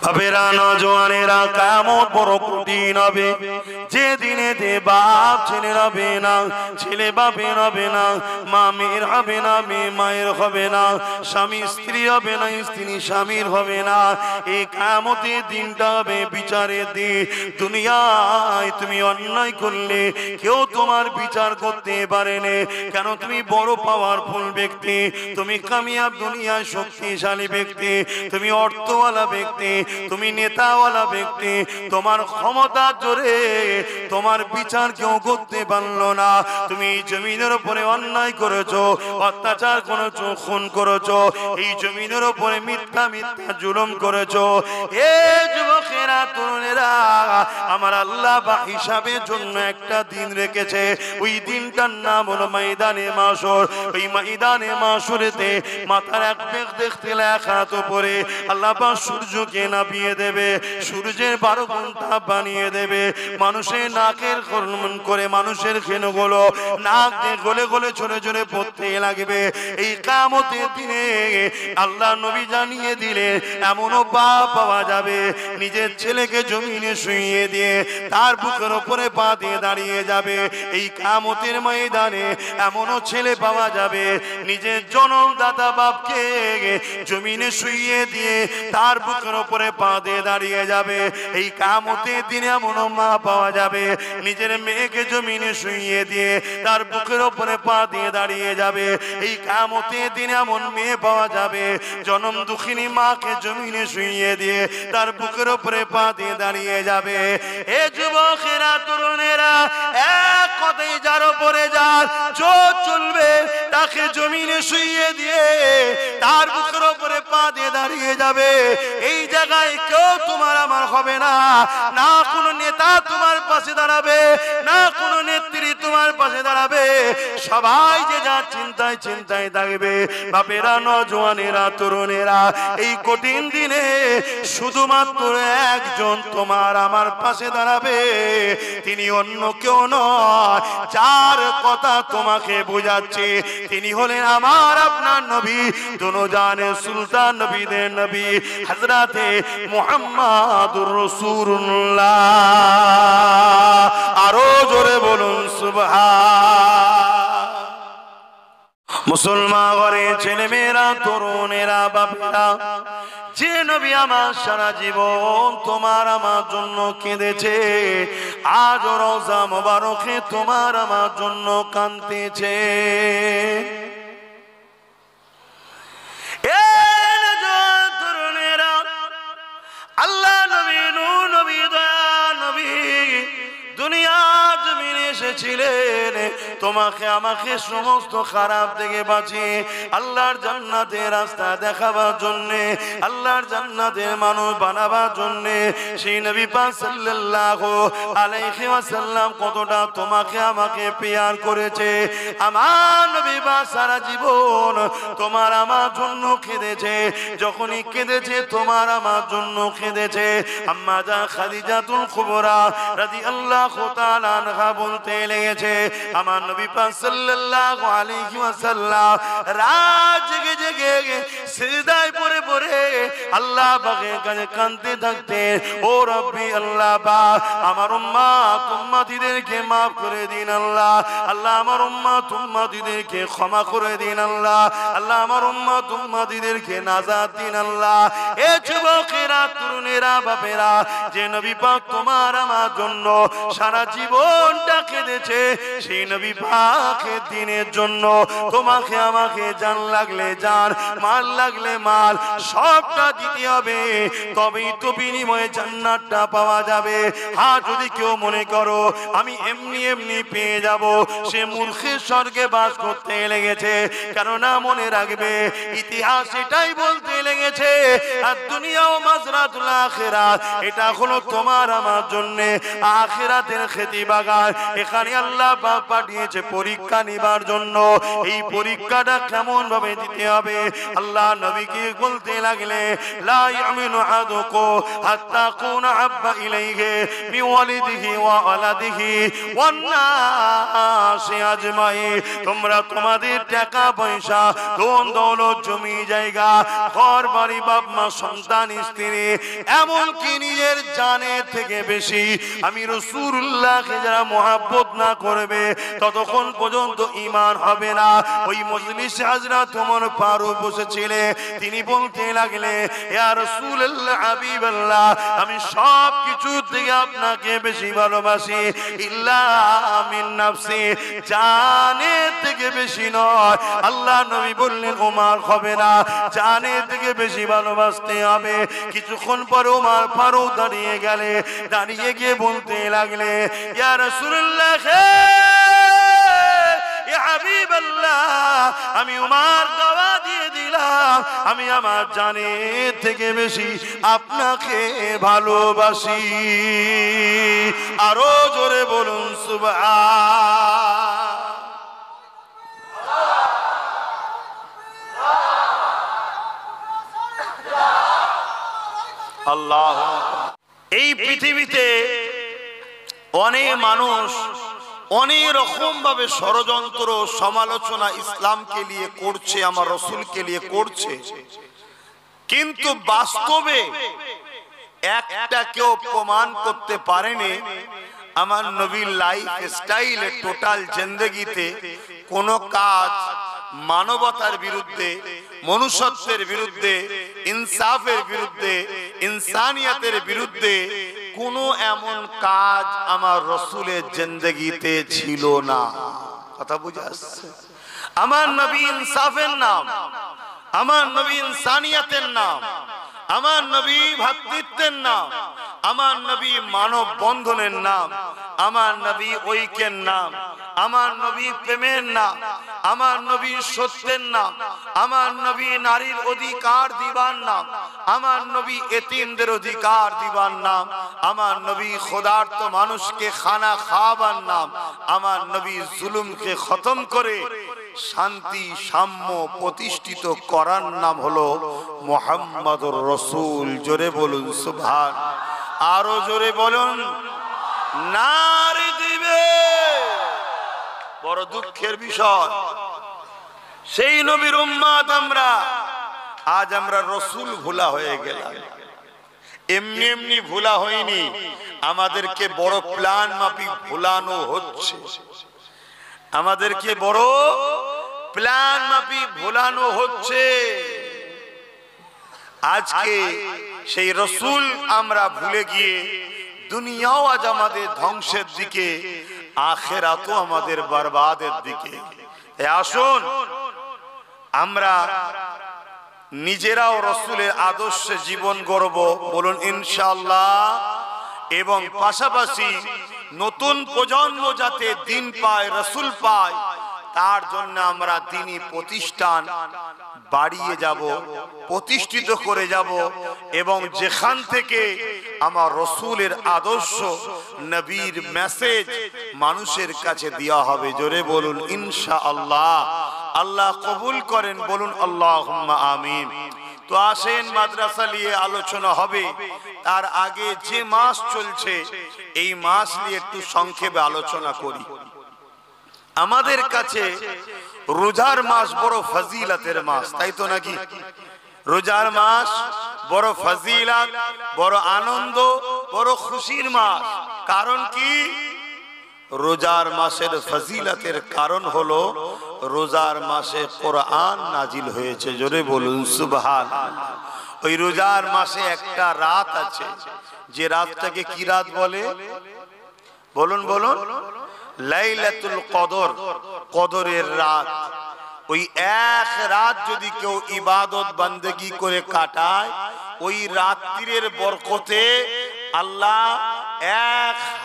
বাপেরা নওজওয়ানেরা কিয়ামত বড় কঠিন হবে যে দিনে দে বাপ ছেলে হবে না ছেলে বাপের হবে না মা মেয়ের হবে না মেয়ে মায়ের হবে না স্বামী স্ত্রী হবে না স্ত্রী স্বামীর হবে না এই কিয়ামতের দিনটা হবে বিচারের দিন দুনিয়ায় তুমি অন্যায় করলে কেউ তোমার বিচার করতে পারে না কেন তুমি বড় পাওয়ারফুল ব্যক্তি তুমি কামিয়াব দুনিয়ায় শক্তিশালী ব্যক্তি তুমি অর্থওয়ালা ব্যক্তি তুমি নেতাওয়ালা ব্যক্তি তোমার ক্ষমতা জোরে তোমার বিচার কেউ করতে পারলো না তুমি জমিনের উপরে অন্যায় করেছো অত্যাচার করেছো খুন করেছো এই জমিনের উপরে মিথ্যা মিথ্যা জুলুম করেছো এ যুবকেরা তরুণেরা আমার আল্লাহ বা হিসাবের জন্য একটা দিন রেখেছে ওই দিনটার নাম হলো ময়দানে মাশর ওই ময়দানে মাশরেতে মাথার এক বেগ দেখতে লেখা তো পরে আল্লাহ পাক সূর্যকে নামিয়ে দেবে সূর্যের 12 ঘন্টা বানিয়ে দেবে মানুষের নাকের কর্মন করে মানুষের খেনগুলো নাক দিয়ে গলে গলে ঝরে ঝরে পড়তে লাগবে এই কিয়ামতের দিনে আল্লাহ নবী জানিয়ে দিলে এমনও বাপ পাওয়া যাবে নিজের ছেলেকে জমিনে শুইয়ে দিয়ে তার বুকের উপরে পা দিয়ে দাঁড়িয়ে যাবে এই কিয়ামতের ময়দানে এমনও ছেলে পাওয়া যাবে নিজের জন্মদাতা বাপকে জমিনে শুইয়ে দিয়ে তার বুকের উপরে পা দিয়ে দাঁড়িয়ে যাবে এই কিয়ামতের দিনে এমনও মা পাওয়া যাবে নিজের মেয়েকে জমিনে শুইয়ে দিয়ে তার বুকের উপরে পা দিয়ে দাঁড়িয়ে যাবে এই কিয়ামতের দিনে এমন মেয়ে পাওয়া যাবে জনম দুঃখিনী মাকে জমিনে শুইয়ে দিয়ে তার বুকের উপরে পা দিয়ে দাঁড়িয়ে যাবে এ যুবকেরা তরুণেরা এক কথাই যার উপরে যার জোর চলবে তাকে জমিনে শুইয়ে দিয়ে তার বুকের উপরে পা দিয়ে দাঁড়িয়ে যাবে এই জায়গায় কেউ তোমার আমার হবে না না কোনো নেতা তোমার পাশে দাঁড়াবে না কোনো নেত্রী তোমার পাশে দাঁড়াবে সবাই যে যার চিন্তায় চিন্তায় থাকবে বাপেরা নওজওয়ানেরা তরুণেরা এই কঠিন দিনে শুধুমাত্র একজন তোমার আমার পাশে দাঁড়াবে তিনি অন্য কেউ নয় যার কথা তোমাকে বোঝাচ্ছে তিনি হলেন আমার আপনার নবী দুনিয়ার সুলতান নবীদের নবী হযরতে মুহাম্মাদুর রাসূলুল্লাহ আরো জোরে বলুন সুবহান মুসলমান ঘরে ছেলে মেয়েরা তরুণেরা বাপেরা যে নবী আমার সারা জীবন তোমার আমার জন্য কেঁদেছে আজ রওজা মোবারকে তোমার আমার জন্য কাঁদতেছে আল্লাহ নবী নূর নবী দয়া নবী দুনিয়া জমিনে এসেছিলেন তোমাকে আমাকে সমস্ত খারাপ থেকে বাঁচিয়ে আল্লাহর জান্নাতের রাস্তা দেখাবার জন্য আল্লাহর জান্নাতের মানুষ বানাবার জন্য সেই নবী পাক সাল্লাল্লাহু আলাইহি ওয়াসাল্লাম কতটা তোমাকে আমাকে প্যার করেছে আমার নবী পাক সারা জীবন তোমার আমার জন্য কেঁদেছে যখনই কেঁদেছে তোমার আমার জন্য কেঁদেছে আম্মা জান খাদিজাতুল কুবরা রাদিয়াল্লাহু তাআলা আনহা বলতে লেগেছে আমার নবী পাক সাল্লাল্লাহু আলাইহি ওয়াসাল্লাম রাত জেগে জেগে সিজদায় পড়ে পড়ে আল্লাহ পাকের কাছে কাঁদতে থাকতেন ও রব্বি আল্লাহ পাক আমার উম্মত উম্মতিদেরকে maaf করে দিন আল্লাহ আল্লাহ আমার উম্মত উম্মতিদেরকে ক্ষমা করে দিন আল্লাহ আল্লাহ আমার উম্মত উম্মতিদেরকে নাজাত দিন আল্লাহ এ যুবকেরা তরুণেরা বাপেরা যে নবী পাক তোমার আমার জন্য সারা জীবনটা কেঁদেছে সেই নবী পাকের দিনের জন্য তোমাকে আমাকে জান লাগলে জান মাল লাগলে মাল সবটা দিতে হবে তবেই তো বিনিময়ে জান্নাতটা পাওয়া যাবে আর যদি কেউ মনে করো আমি এমনি এমনি পেয়ে যাব সে মূর্খের স্বর্গে বাস করতে লেগেছে কেননা মনে রাখবে ইতিহাস এটাই বলতে লেগেছে আর দুনিয়াও মাজরাতুল আখিরাত এটা হলো তোমার আমার জন্য আখিরাতের খেতি বাগান এখানে আল্লাহ পাক পাঠিয়েছে পরীক্ষা নিবার জন্য এই পরীক্ষাটা কেমন ভাবে দিতে হবে আল্লাহ নবীকে বলতে লাগলে লা ইয়ামিনু আহাদুকু হাত্তা কুনা আব্বা ইলাইহি মিন ওয়ালিদিহি ওয়া ওয়ালাদিহি ওয়ান নাসি আজমাইন তোমরা তোমাদের টাকা পয়সা ধন দৌলত জমি জায়গা ঘর বাড়ি বাপ মা সন্তান স্ত্রী এমনকি নিজের জানের থেকে বেশি আমি রাসূলুল্লাহকে যারা মহব্বত না করবে ততক্ষণ পর্যন্ত ঈমান হবে না। ওই মজলিসে হযরত ওমর ফারুক বসেছিলেন, তিনি বলতে লাগলে ইয়া রাসূলুল্লাহ হাবিবাল্লাহ, আমি সব কিছু থেকে আপনাকে বেশি ভালোবাসি, ইল্লা মিন নাফসি, জানের থেকে বেশি নয়। আল্লাহ নবী বললেন ওমর হবে না, জানের থেকে বেশি ভালোবাসতে হবে। কিছুক্ষণ পর ওমর ফারুক দাঁড়িয়ে গেলে, দাঁড়িয়ে গিয়ে বলতে লাগলে ইয়া রাসূলুল্লাহ ইয়া হাবিবাল্লাহ, আমি ওমর দাওয়া দিয়ে দিলাম আমি আমার জানের থেকে বেশি আপনাকে ভালোবাসি। আরো জোরে বলুন সুবহান। আল্লাহ। এই পৃথিবীতে অনেক মানুষ অনেক রকম ভাবে ষড়যন্ত্র সমালোচনা ইসলামকে নিয়ে করছে, আমার রাসূলকে নিয়ে করছে, কিন্তু বাস্তবে একটা কেউ প্রমাণ করতে পারেনি আমার নবীর লাইফ স্টাইলে টোটাল জিন্দেগিতে কোন কাজ মানবতার বিরুদ্ধে, মনুষ্যত্বের বিরুদ্ধে, ইনসাফের বিরুদ্ধে, ইনসানিয়তের বিরুদ্ধে কোন এমন কাজ আমার রাসূলের জিন্দেগিতে ছিল না। কথা বুঝে আসছে? আমার নবী ইনসাফের নাম, আমার নবী ইনসানিয়তের নাম, আমার নবী ভ্রাতৃত্বের নাম, আমার নবী মানব বন্ধনের নাম, আমার নবী ঐক্যের নাম, আমার নবী প্রেমের নাম, আমার নবী সত্যের নাম, আমার নবী নারীর অধিকার দিবার নাম, আমার নবী এতিমদের অধিকার দিবার নাম, আমার নবী ক্ষুধার্ত মানুষকে খানা খাওয়াবার নাম, আমার নবী জুলুমকে খতম করে শান্তি সাম্য প্রতিষ্ঠিত করার নাম হলো মুহাম্মদুর রাসূল। জোরে বলুন সুবহান। আরো জোরে বলুন নারী দিবে। বড় দুঃখের বিষয়, সেই নবীর উম্মত আমরা, আজ আমরা রাসূল ভোলা হয়ে গেলাম। এমনি এমনি ভোলা হয়নি, আমাদেরকে বড় প্ল্যান মাফিক ভোলানো হচ্ছে, আমাদেরকে বড় প্ল্যান মাফিক ভোলানো হচ্ছে। আজকে সেই রাসূল আমরা ভুলে গিয়ে দুনিয়াও আজ আমাদের ধ্বংসের দিকে, আখিরাতও আমাদের বরবাদের দিকে। আসুন আমরা নিজেরাও রাসূলের আদর্শে জীবন গড়ব, বলুন ইনশাআল্লাহ। এবং পাশাপাশি নতুন প্রজন্ম যাতে দিন পায়, রাসূল পায়, তার জন্য আমরা দ্বীনি প্রতিষ্ঠান বাড়িয়ে যাব, প্রতিষ্ঠিত করে যাব, এবং যেখান থেকে আমার রাসূলের আদর্শ নবীর মেসেজ মানুষের কাছে দেওয়া হবে, জোরে বলুন ইনশাআল্লাহ। আল্লাহ কবুল করেন, বলুন আল্লাহুম্মা আমিন। তো আসেন মাদ্রাসা নিয়ে আলোচনা হবে, তার আগে যে মাস চলছে এই মাস নিয়ে একটু সংক্ষেপে আলোচনা করি। আমাদের কাছে রোজার মাস বড় ফজিলতের মাস, তাই তো নাকি? রোজার মাস বড় ফজিলত, বড় আনন্দ, বড় খুশির মাস। কারণ কি? রোজার মাসের ফজিলতের কারণ হলো রোজার মাসে কোরআন নাজিল হয়েছে, জোরে বলুন সুবহানাল্লাহ। ওই রোজার মাসে একটা রাত আছে, যে রাতটাকে কি রাত বলে? বলুন বলুন। লাইলাতুল কদর, কদরের রাত। ওই এক রাত যদি কেউ ইবাদত বান্দেগি করে কাটায়, ওই রাত্রির বরকতে আল্লাহ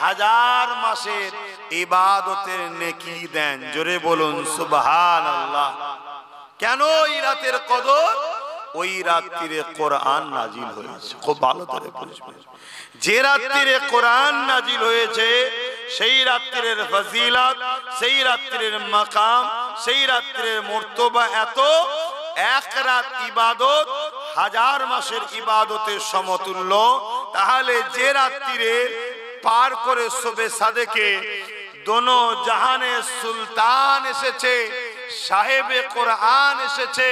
1000 মাসের ইবাদতের নেকি দেন, জোরে বলুন সুবহানাল্লাহ। কেন ওই রাতের কদর? ওই রাত্রিরে কোরআন নাজিল হয়েছে। খুব ভালো করে বুঝবেন, যে রাত্রিরে কোরআন নাজিল হয়েছে সেই রাত্রির ফজিলত, সেই রাত্রির মাকাম, সেই রাত্রির মর্তবা এত, এক রাত ইবাদত 1000 মাসের ইবাদতের সমতুল্য। তাহলে যে রাত্রিরে পার করে শবে সাদেকে দোনো জাহানের সুলতান এসেছে, সাহেবে কোরআন এসেছে,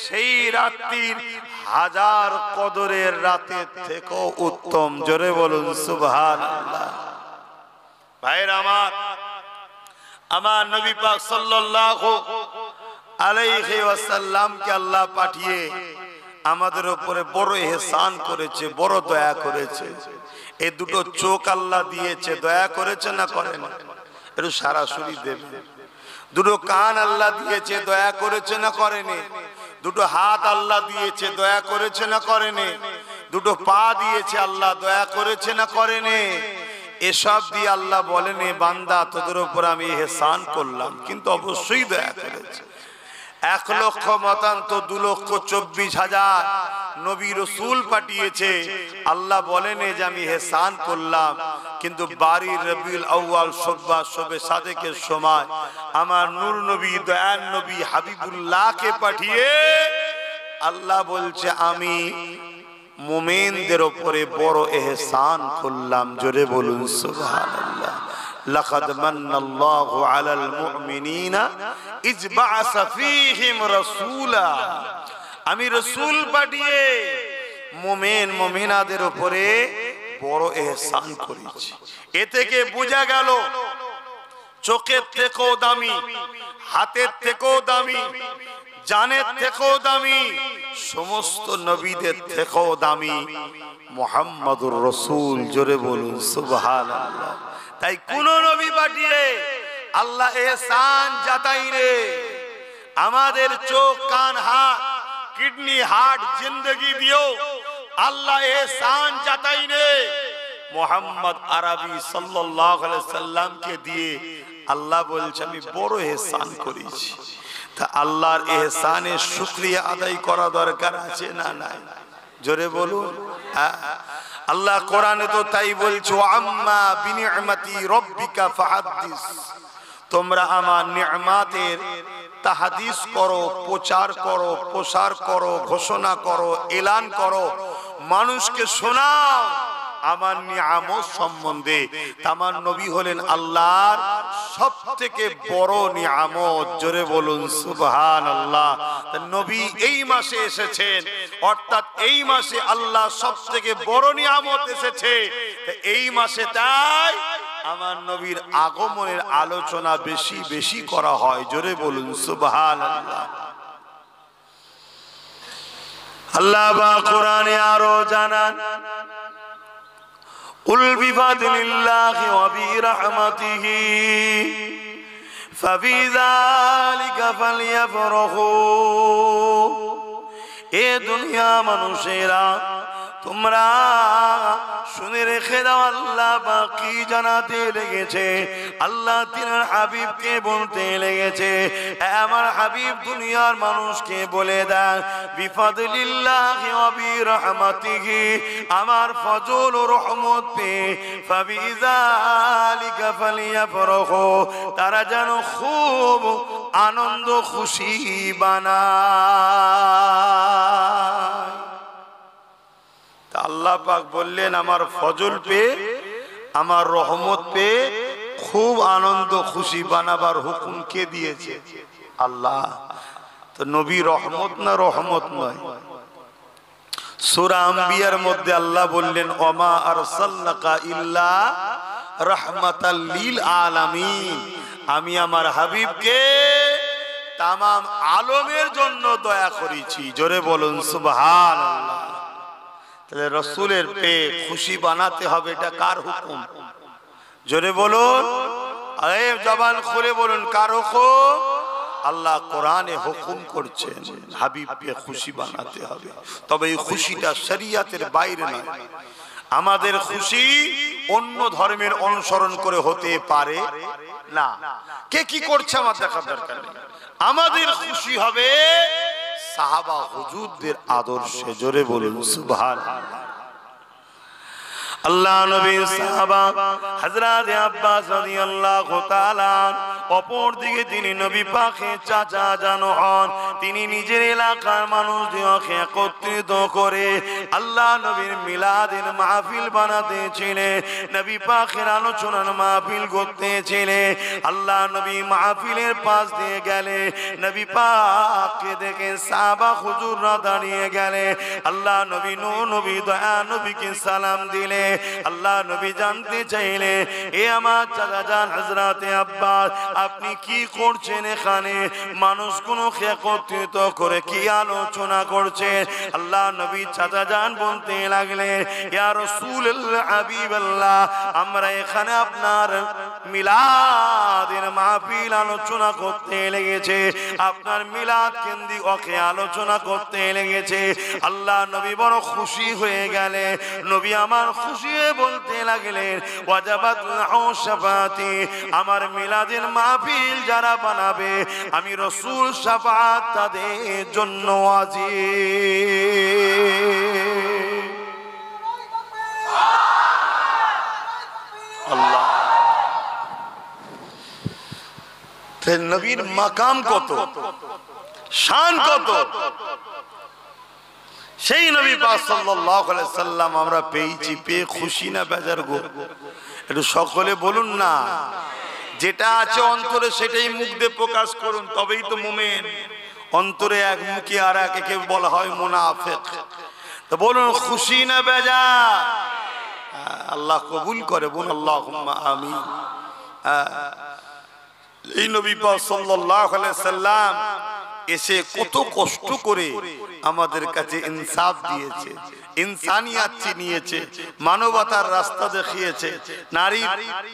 সেই রাত্রির হাজার কদরের রাতের থেকেও উত্তম। জোরে বলুন সুবহানাল্লাহ। ভাইরা আমার নবী পাক সাল্লাল্লাহু আলাইহি ওয়াসাল্লামকে আল্লাহ পাঠিয়ে আমাদের উপরে বড় ইহসান করেছে, বড় দয়া করেছে। এই দুটো চোখ আল্লাহ দিয়েছে, দয়া করেছে না করেন? একটু সরাসরি দেবেন। দুটো কান আল্লাহ দিয়েছে, দয়া করেছে না করেনি? দুটো হাত আল্লাহ দিয়েছে, দয়া করেছে না করেনি? দুটো পা দিয়েছে আল্লাহ, দয়া করেছে না করেনি? এসব দিয়ে আল্লাহ বলেনি বান্দা তোদের উপর আমি ইহসান করলাম, কিন্তু অবশ্যই দয়া করেছে। 1,00,000 নবী রসুল পাঠিয়েছে, আল্লাহ বলেন যে আমি ইহসান করলাম, কিন্তু বাড়ির রবিউল আউয়াল শবে সাদেকের সময় আমার নূর নবী, দয়ার নবী হাবিবুল্লাহকে পাঠিয়ে আল্লাহ বলছে আমি মুমিনদের উপরে বড় ইহসান করলাম। জোরে বলুন সুবহানাল্লাহ। লাকাদ মান্নাল্লাহু আলাল মুমিনিনা ইয বা'আসা ফীহিম রাসূলা। আমি রাসূল পাঠিয়ে মুমিন মুমিনাদের উপরে বড় ইহসান করেছি। এ থেকে বোঝা গেল চোখের থেকেও দামি, হাতের থেকেও দামি, জানের থেকেও দামি, সমস্ত নবীদের থেকেও দামি মুহাম্মাদুর রাসূল। জোরে বলুন সুবহানাল্লাহ। তাই কোন নবী পাঠিয়ে আল্লাহ ইহসান জাতাই রে। আমাদের চোখ, কান, হাত, কিডনি, হার্ট, জিন্দেগি দিও আল্লাহ ইহসান জাতাই রে। মুহাম্মদ আরবি সাল্লাল্লাহু আলাইহি সাল্লামকে দিয়ে আল্লাহ বলছে আমি বড় ইহসান করেছি। তা আল্লাহর ইহসানের শুকরিয়া আদায় করা দরকার আছে না নাই? জোরে বলুন। আল্লাহ কোরআনে তো তাই বলছো, আম্মা বিনিআমাতি রাব্বিকা ফাহাদ্দিস। তোমরা আমার নিয়ামতের তাহাদিস করো, প্রচার করো, প্রসার করো, ঘোষণা করো, এলান করো, মানুষকে শোনাও আমার নিয়ামত সম্বন্ধে। আমার নবী হলেন আল্লাহর সবথেকে বড় নিয়ামত। জোরে বলুন সুবহানাল্লাহ। নবী এই মাসে এসেছেন, অর্থাৎ এই মাসে আল্লাহ সবথেকে বড় নিয়ামত এসেছে। এই মাসে তাই আমার নবীর আগমনের আলোচনা বেশি বেশি করা হয়। জোরে বলুন সুবহানাল্লাহ। আল্লাহ বা কোরআনে আরো জানান, কুল বিফাদলিল্লাহি ওয়া বিরহমাতিহি ফাবিযালিকা ফালইফরাহু। এ দুনিয়া মানুষেরা তোমরা শুনে রেখে দাও, আল্লাহ বাকি জানাতে লেগেছে, আল্লাহ তিনার হাবিবকে বলতে লেগেছে, আমার হাবিব দুনিয়ার মানুষকে বলে দেন বিফাদলিল্লাহি ওয়া বিরহমাতিহি, আমার ফজল ও রহমত পে ফাবিযালিকা ফালইফরাহু, তারা যেন খুব আনন্দ খুশি বানায়। আল্লাহ পাক বললেন আমার ফজল পে, আমার রহমত পে খুব আনন্দ খুশি বানাবার হুকুম কে দিয়েছে? আল্লাহ। তো নবী রহমত না রহমত নয়? সূরা আম্বিয়ার মধ্যে আল্লাহ বললেন ওমা আরসালনাকা ইল্লা রাহমাতাল লিল আলামিন, আমি আমার হাবিবকে তামাম আলমের জন্য দয়া করেছি। জোরে বলুন সুবহানাল্লাহ। তাহলে রসুলের পে খুশি বানাতে হবে, এটা কার হুকুম? জোরে বলুন, আরে জবান খুলে বলুন, কার হুকুম? আল্লাহ কোরআনে হুকুম করছেন হাবিবকে খুশি বানাতে হবে। তবে এই খুশিটা শরিয়তের বাইরে নয়। আমাদের খুশি অন্য ধর্মের অনুসরণ করে হতে পারে না। কে কি করছে আমার দেখার দরকার নেই। আমাদের খুশি হবে সাহাবা হুজুরদের আদর্শে। জোরে বলুন সুবহানাল্লাহ। আল্লাহ নবীর সাহাবা হযরত আব্বাস রাদিয়াল্লাহু তাআলা অপর দিকে তিনি নবী পাকের চাচা জানো হন। তিনি নিজের এলাকার মানুষদেরকে একত্রিত করে আল্লাহ নবীর মিলাদের মাহফিল বানাতেছিলেন, নবী পাকের আলোচনার মাহফিল করতেছিলেন। আল্লাহ নবী মাহফিলের পাশ দিয়ে গেলে নবী পাককে দেখে সাহাবা হুজুররা দাঁড়িয়ে গেলে আল্লাহ নবী নবী দয়া নবীকে সালাম দিলে। আল্লাহ নবী জানতে চাইলে, এ আমার চাচা জান হযরত আব্বাস, আপনি কি করছেন এখানে? মানুষগুলো একত্রিত করে কি আলোচনা করছেন? আল্লাহ নবী চাচা জান বলতে লাগলেন, ইয়া রাসূলুল্লাহ হাবিবাল্লাহ, আমরা এখানে আপনার মিলাদের মাহফিল আলোচনা করতে লেগেছে, আপনার মিলাদ কেন্দ্রিক ওকে আলোচনা করতে লেগেছে। আল্লাহ নবী বড় খুশি হয়ে গেলে। নবী আমার খুশি হয়ে বলতে লাগলেন, ওয়াজাবাত লাহু শাফাআতি, আমার মিলাদের মাহফিল যারা বানাবে আমি রাসূল শাফাআত তাদের জন্য ওয়াজিব। আল্লাহ নবীর মাকাম কত, শান কত, সেই নবী পাক সাল্লাল্লাহু আলাইহি সাল্লাম আমরা পেয়েছি, পেয়ে খুশি না বেজার গো? একটু সকলে বলুন না, যেটা আছে অন্তরে সেটাই মুখ দিয়ে প্রকাশ করুন, তবেই তো মুমিন। অন্তরে এক মুখী আর একে বলা হয় মুনাফিক। তো বলুন খুশি না বেজার? আল্লাহ কবুল করে, বলুন আল্লাহুম্মা আমিন। এই নবী পাক সাল্লাল্লাহু আলাইহি সাল্লাম এসে কত কষ্ট করে আমাদের কাছে ইনসাফ দিয়েছে, ইনসানিয়াত চিনিয়েছে, মানবতার রাস্তা দেখিয়েছে, নারীর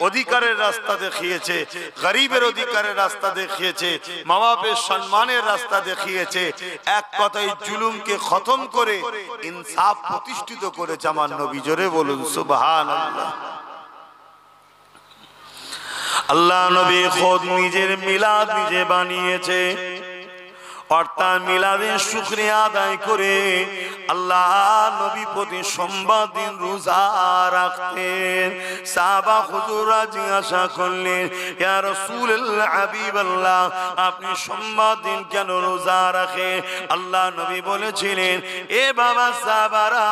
অধিকারের রাস্তা দেখিয়েছে, গরিবের অধিকারের রাস্তা দেখিয়েছে, মা বাপের সম্মানের রাস্তা দেখিয়েছে। এক কথায় জুলুমকে খতম করে ইনসাফ প্রতিষ্ঠিত করেছে আমার নবী। জোরে বলুন সুবহানাল্লাহ। আল্লাহ নবী খোদ নিজের মিলাদ নিজে বানিয়েছে, অর্থাৎ মিলাদের শুকরিয়া আদায় করে আল্লাহ নবী প্রতি সোমবার দিন রোজা রাখতেন। সাহাবা হুজুররা জিজ্ঞাসা করলেন, ইয়া রাসূলুল্লাহ হাবিবাল্লাহ, আপনি সোমবার দিন কেন রোজা রাখেন? আল্লাহ নবী বলেছিলেন, এ বাবা সাহাবারা,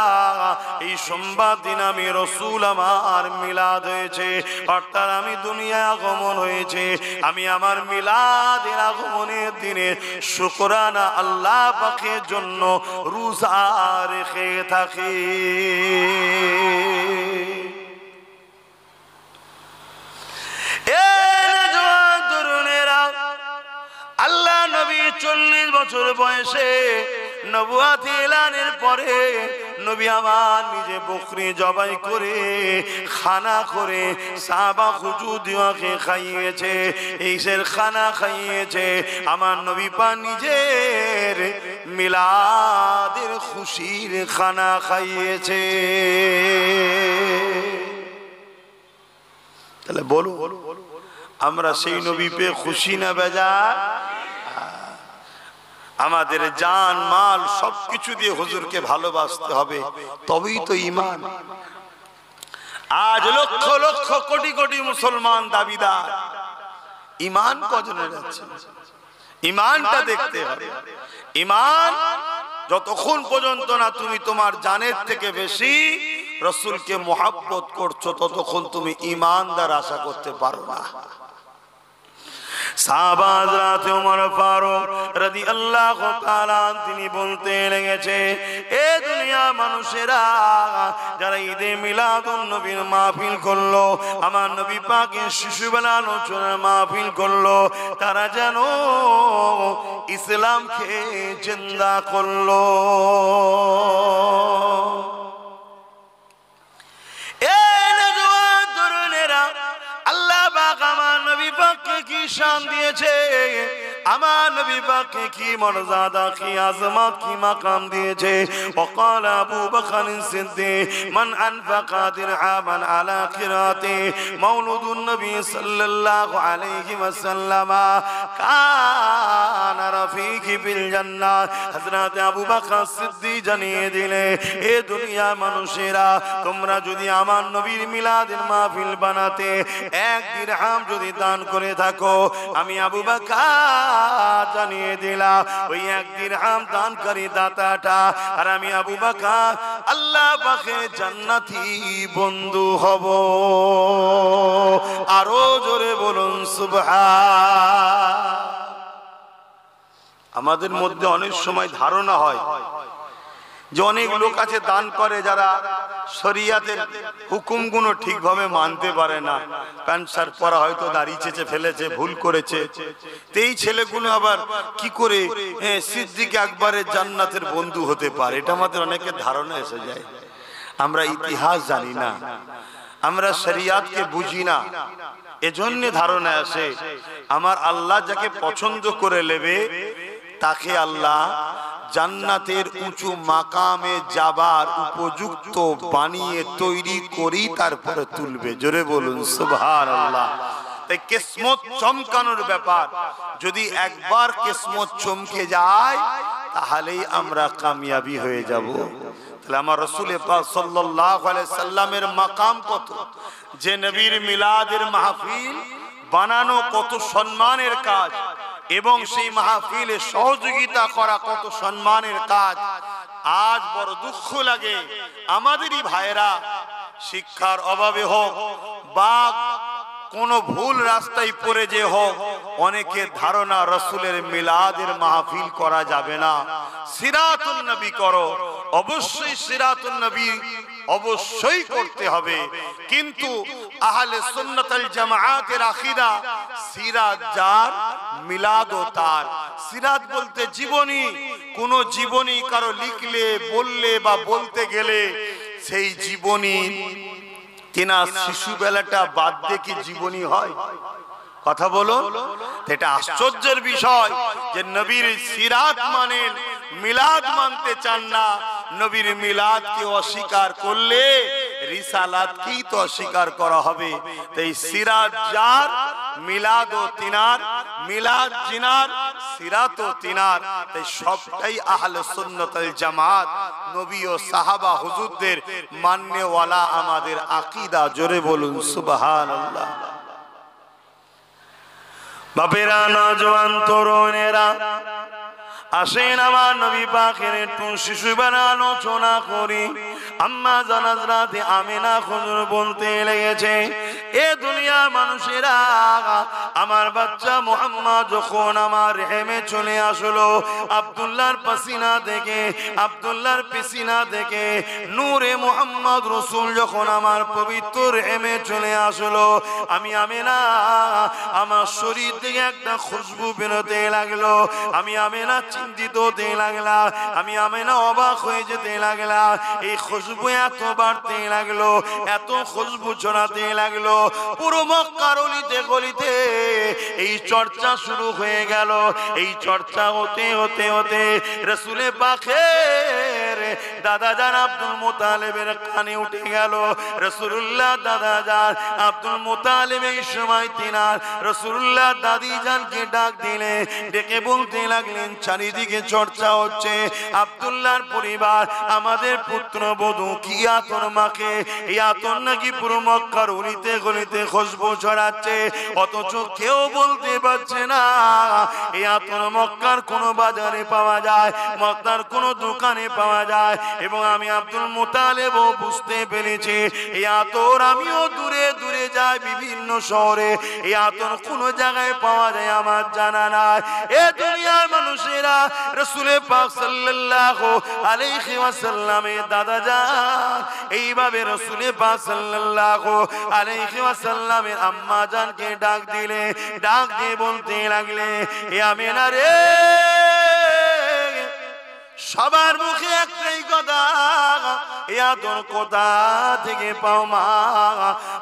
এই সোমবার দিন আমি রাসূল আমার মিলাদ হয়েছে, অর্থাৎ আমি দুনিয়ায় আগমন হয়েছে, আমি আমার মিলাদের আগমনের দিনে শুকরানা আল্লাহ পাকের জন্য রোজা রেখে থাকি। আল্লাহ নবী 40 বছর বয়সে নবুয়ত এলানের পরে নবী আমার নিজে বকরি জবাই করে খানা করে সাহাবা হুজুরদেরকে খাইয়েছে, এইসের খানা খাইয়েছে। আমার নবী পাক নিজের মিলাদের খুশির খানা খাইয়েছে। তাহলে বলো আমরা সেই নবী পেয়ে খুশি না বেজার? আমাদের জান মাল সবকিছু দিয়ে হুজুরকে ভালোবাসতে হবে, তবেই তো ঈমান। আজ লক্ষ লক্ষ কোটি কোটি মুসলমান দাবিদার, ঈমান কজনের আছে? ঈমানটা দেখতে হবে। ঈমান যতক্ষণ পর্যন্ত না তুমি তোমার জানের থেকে বেশি রাসূলকে মুহাব্বত করছো, ততক্ষণ তুমি ঈমানদার আশা করতে পারো না। সাহাবা হযরত ওমর ফারুক রাদিয়াল্লাহু তাআলা তিনি বলতে লেগেছে, এ দুনিয়া মানুষেরা যারা ঈদে মিলাদুন নবীর মাহফিল করলো, আমার নবী পাকের শিশুবেলা আলোচনার মাহফিল করলো, তারা যেন ইসলামকে জিন্দা করলো। আল্লাহ পাক আমার নবী পাককে কি শান দিয়েছে, আমার নবী পাককে কি মর্যাদা কি আজমত কি মাকাম দিয়েছে। وقال ابو بكر الصديق من انفق درهما على قراءه مولود النبي صلى الله عليه وسلم كان رفيق بالجنه। হযরত আবু বকর সিদ্দিক জানিয়ে দিলে, এ দুনিয়া মানুষেরা, তোমরা যদি আমার নবীর মিলাদের মাহফিল বানাতে 1 দিরহাম যদি দান করে থাকো, আমি আবু বকর জানিয়ে দিলাম ওই 1 দিরহাম দানকারী দাতাটা আর আমি আবু বকর আল্লাহ পাকের জান্নাতি বন্ধু হব। আরো জোরে বলুন সুবহান। আমাদের মধ্যে অনেক সময় ধারণা হয় যে অনেক লোক আছে দান করে যারা শরিয়াতের হুকুমগুলো ঠিকভাবে মানতে পারে না, প্যান্ট শার্ট পরা হয়তো দাড়ি চেঁচে ফেলেছে, ভুল করেছে, এই ছেলেগুলো আবার কি করে সিদ্দিক আকবরের জান্নাতের বন্ধু হতে পারে, এটা আমাদের অনেকের ধারণা এসে যায়। আমরা ইতিহাস জানি না, আমরা শরিয়াতকে বুঝি না, এজন্য ধারণা আসে আমার আল্লাহ যাকে পছন্দ করে নেবে তাকে আল্লাহ জান্নাতের উঁচু মাকামে যাবার উপযুক্ত বানিয়ে তৈরি করি তারপরে তুলবে। জোরে বলুন সুবহানাল্লাহ। তাই কিসমত চমকানোর ব্যাপার, যদি একবার কিসমত চমকে যায় তাহলেই আমরা কামিয়াবি হয়ে যাব। তাহলে আমার রাসূল পাক সাল্লাল্লাহু আলাইহি সাল্লামের মাকাম কত, যে নবীর মিলাদের মাহফিল বানানো কত সম্মানের কাজ এবং সেই মাহফিলে সহযোগিতা করা কত সম্মানের কাজ। আজ বড় দুঃখ লাগে আমাদেরই ভাইরা শিক্ষার অভাবে হোক বা কোন ভুল রাস্তায় পড়ে যে হোক, অনেকের ধারণা রাসূলের মিলাদের মাহফিল করা যাবে না, সিরাতুন নবী করো। অবশ্যই সিরাতুন নবী অবশ্যই করতে হবে, কিন্তু আহলে সুন্নাত ওয়াল জামাআতের আকীদা সিরাত যার মিলাদও তার। সিরাত বলতে জীবনী, কোন জীবনী কারো লিখলে বললে বা বলতে গেলে সেই জীবনী কিনা শিশুবেলাটা বাদ দিয়ে কি জীবনী হয়? কথা বলো। এটা আশ্চর্যের বিষয় যে নবীর সিরাত মানেন, মিলাদ মানতে চান না। নবীর মিলাদকে অস্বীকার করলে রিসালাতকেই তো অস্বীকার করা হবে। তাই সিরাত যার, মিলাদও তিনার, মিলাদ জিনার, সিরাতও তিনার। তাই সবটাই আহলে সুন্নাত ওয়াল জামাত, নবী ও সাহাবা হুজুরদের মাননেওয়ালা আমাদের আকীদা। জোরে বলুন সুবহানাল্লাহ। বাপেরা, নওজোয়ান তরুণেরা, আসেন আমার নবী পাকের একটু শিশুবেলা আলোচনা করি। আম্মা জান হযরত আমিনা হুজুর বলতে লেগেছে, এ দুনিয়ার মানুষেরা, আমার বাচ্চা মুহাম্মদ যখন আমার রেহেমে চলে আসলো, আব্দুল্লাহর পাসিনা থেকে, আব্দুল্লাহর পিসিনা থেকে নূরে মুহাম্মদ রাসূল যখন আমার পবিত্র রেহেমে চলে আসলো, আমি আমিনা আমার শরীর থেকে একটা খুশবু বেরোতে লাগলো। আমি আমিনা চিন্তিত হতে লাগলাম, আমি আমিনা অবাক হয়ে যেতে লাগলাম। এই খুশবু এত বাড়তে লাগলো, এত খুশবু ছড়াতে লাগলো, পুরো মক্কার অলিতে গলিতে এই চর্চা শুরু হয়ে গেল। এই চর্চা হতে হতে হতে রাসূলে পাকের দাদা জান আব্দুল মুতালিবের কানে উঠে গেল। রাসূলুল্লাহ দাদা জান আব্দুল মুতালিব এই সময় তিনার রাসূলুল্লাহ দাদি জানকে ডাক দিলে, ডেকে বলতে লাগলেন, চারিদিকে চর্চা হচ্ছে আব্দুল্লাহর পরিবার আমাদের পুত্রবধূ কি আতর মাকে, এই আতর নাকি পুরো মক্কার অলিতে গলিতে খুশবু ছড়াচ্ছে, অথচ কেউ বলতে পারছে না এই আতর মক্কার কোন বাজারে পাওয়া যায়, মক্কার কোন দোকানে পাওয়া যায়। এবং আমি আব্দুল মুতালিবও বুঝতে পেরেছি এই আতর আমিও দূরে দূরে যাই বিভিন্ন শহরে, এই আতর কোন জায়গায় পাওয়া যায় আমার জানা নাই। এ দুনিয়ার মানুষেরা, রাসূল পাক সাল্লাল্লাহু আলাইহি ওয়াসাল্লামের দাদা জান এইভাবে রাসূল পাক সাল্লাল্লাহু আলাইহি ওয়াসাল্লামের আম্মা জানকে ডাক দিলে, ডাক দিয়ে বলতে লাগলে, এ আমিনা রে, সবার মুখে একটাই কথা, এ আদর কোথা থেকে পাও মা,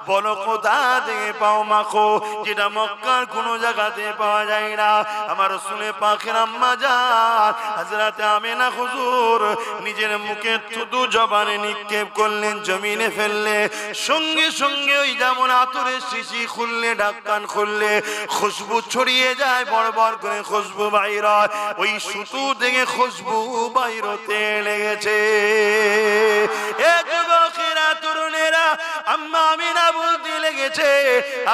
বলো কোথা থেকে পাও মা খো, যেটা মক্কার কোন জায়গাতে পাওয়া যায় না। আমার শুনে পাখের আম্মা যান হযরতে আমিনা হুজুর নিজের মুখে থুতু জবানে নিক্ষেপ করলেন, জমিনে ফেললে, সঙ্গে সঙ্গে ওই যেমন আতরের শিশি খুললে, ঢাকন খুললে খুশবু ছড়িয়ে যায়, বড় বড় করে খুশবু বাইর হয়, ওই সুতু থেকে খুশবু বাইর হতে লেগেছে। এ যুবকেরা, তরুণেরা, আম্মা আমিনা বলতে লেগেছে,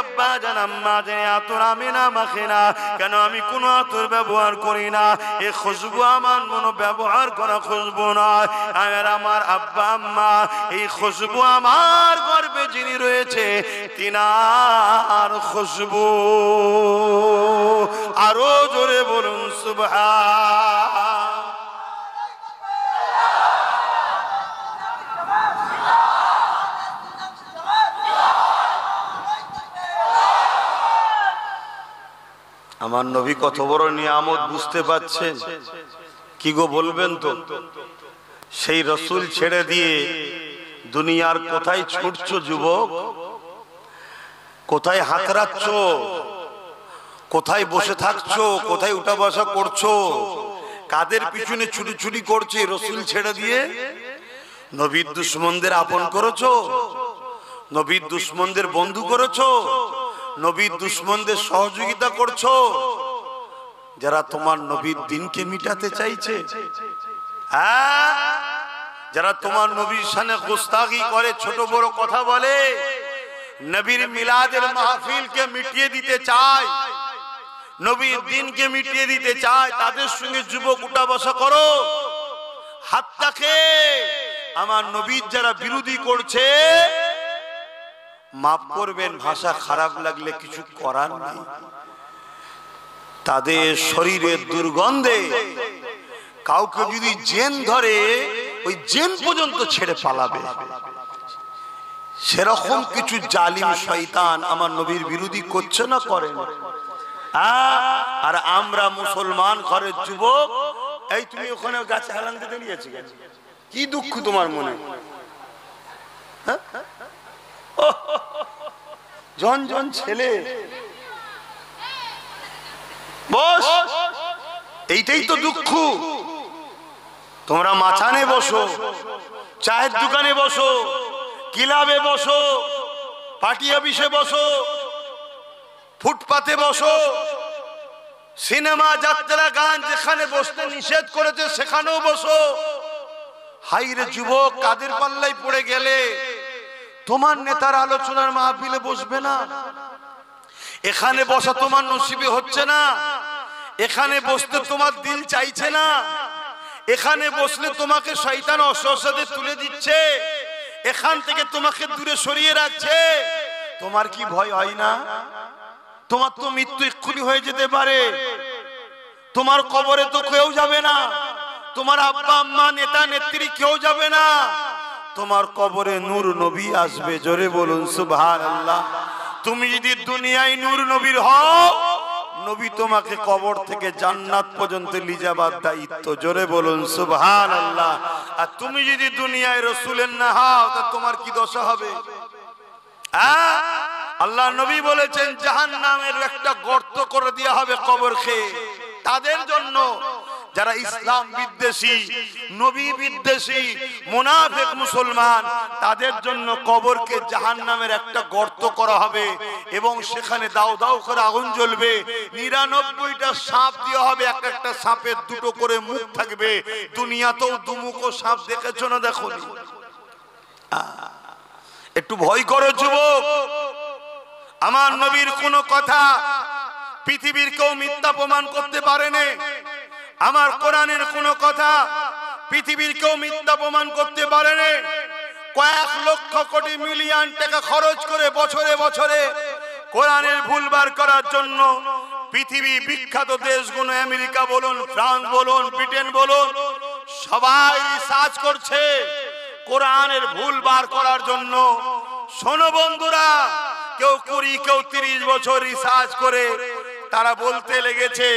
আব্বা জান আম্মা জান আতর আমিনা মাখে না কেন, আমি কোনো আতর ব্যবহার করি না, এই খুশবু আমার মনো ব্যবহার করা খুশবু নয়। আর আমার আব্বা আম্মা এই খুশবু আমার গর্ভে যিনি রয়েছে তিনার খুশবু। আরো জোরে বলুন সুবহান। আমার নবী কত বড় নিয়ামত বুঝতে পাচ্ছেন? কি গো বলবেন তো? সেই রসুল ছেড়ে দিয়ে দুনিয়ার কোথায় ছুটছো যুবক? কোথায় হাতড়াচ্ছ? কোথায় বসে থাকছো? কোথায় উঠা বসা করছো? কাদের পিছনে ছুটি ছুটি করছে? রসুল ছেড়ে দিয়ে নবীর দুশ্মনদের আপন করেছো, নবীর দুশ্মনদের বন্ধু করেছো, নবীর দুশ্মনদের সহযোগিতা করছো, যারা তোমার নবীর দিনকে মিটাতে চাইছে, হ্যাঁ, যারা তোমার নবীর সামনে গোস্তাখি করে, ছোট বড় কথা বলে, নবীর মিলাদের মাহফিলকে মিটিয়ে দিতে চায়, নবীর দিনকে মিটিয়ে দিতে চায়, তাদের সঙ্গে যুবক উঠা বসা করো। হাতটাকে আমার নবীর যারা বিরোধী করছে, মাফ করবেন, ভাষা খারাপ লাগলে কিছু করার নেই, তাদের শরীরের দুর্গন্ধে কাউকে যদি জেন ধরে, ওই জেন পর্যন্ত ছেড়ে পালাবে। সেরকম কিছু জালিম শয়তান আমার নবীর বিরোধী করছে না, করেন। আর আমরা মুসলমান ঘরের যুবক, এই তুমি ওখানে গাছে হেলান দিতে নিয়েছি, কি দুঃখ তোমার মনে? জন জন ছেলে, বস, এইটাই তো দুঃখ। তোমরা মাচানে বসো, চায়ের দোকানে বসো, ক্লাবে বসো, পার্টি অফিসে বসো, ফুটপাতে বসো, সিনেমা, যাত্রা, গান যেখানে বসতে নিষেধ করেছে সেখানেও বসো। হাইরে যুবক, কাদের পাল্লায় পড়ে গেলে? তোমার নেতার আলোচনার মাহফিলে বসবে না, এখানে বসা তোমার নসিবে হচ্ছে না, এখানে বসতে তোমার দিল চাইছে না, এখানে বসলে তোমাকে শয়তান অসহসাদে তুলে দিচ্ছে, এখান থেকে তোমাকে দূরে সরিয়ে রাখছে। তোমার কি ভয় হয় না? তোমার তো মৃত্যু এক্ষুনি হয়ে যেতে পারে, তোমার কবরে তো কেউ যাবে না, তোমার আব্বা আম্মা নেতা নেত্রী কেউ যাবে না, তোমার কবরে নূর নবী আসবে। জোরে বলুন সুবহানাল্লাহ। তুমি যদি দুনিয়ায় নূর নবীর হও, নবী তোমাকে কবর থেকে জান্নাত পর্যন্ত নিয়ে যাবার দায়িত্ব। জোরে বলুন সুবহানাল্লাহ। আর তুমি যদি দুনিয়ায় রাসূলের না হও, তা তোমার কি দশা হবে? আল্লাহ নবী বলেছেন, জাহান্নামের একটা গর্ত করে দেওয়া হবে কবর খেয়ে তাদের জন্য যারা ইসলাম বিদ্বেষী, নবী বিদ্বেষী, মুনাফিক মুসলমান, তাদের জন্য কবরকে জাহান্নামের একটা গর্ত করা হবে এবং সেখানে দাও দাও করে আগুন জ্বলবে। 99টা সাপ দেওয়া হবে, এক একটা সাপের দুটো করে মুখ থাকবে। দুনিয়াতেও দুমুখো সাপ দেখেছো না? দেখো, একটু ভয় করো যুবক। আমার নবীর কোন কথা পৃথিবীর কেউ মিথ্যা প্রমাণ করতে পারেনি। আমার কোরআনের কোন কথা পৃথিবীর কেউ মিথ্যা প্রমাণ করতে পারেনি। কয়েক লক্ষ কোটি মিলিয়ন টাকা খরচ করে বছরে বছরে কোরআনের ভুল বার করার জন্য পৃথিবী বিখ্যাত দেশগুলো, আমেরিকা বলুন, ফ্রান্স বলুন, ব্রিটেন বলুন, সবাই রিসার্চ করছে কোরআনের ভুল বার করার জন্য। শোনো বন্ধুরা, কেউ 20, কেউ 30 বছর রিসার্চ করে তারা বলতে লেগেছে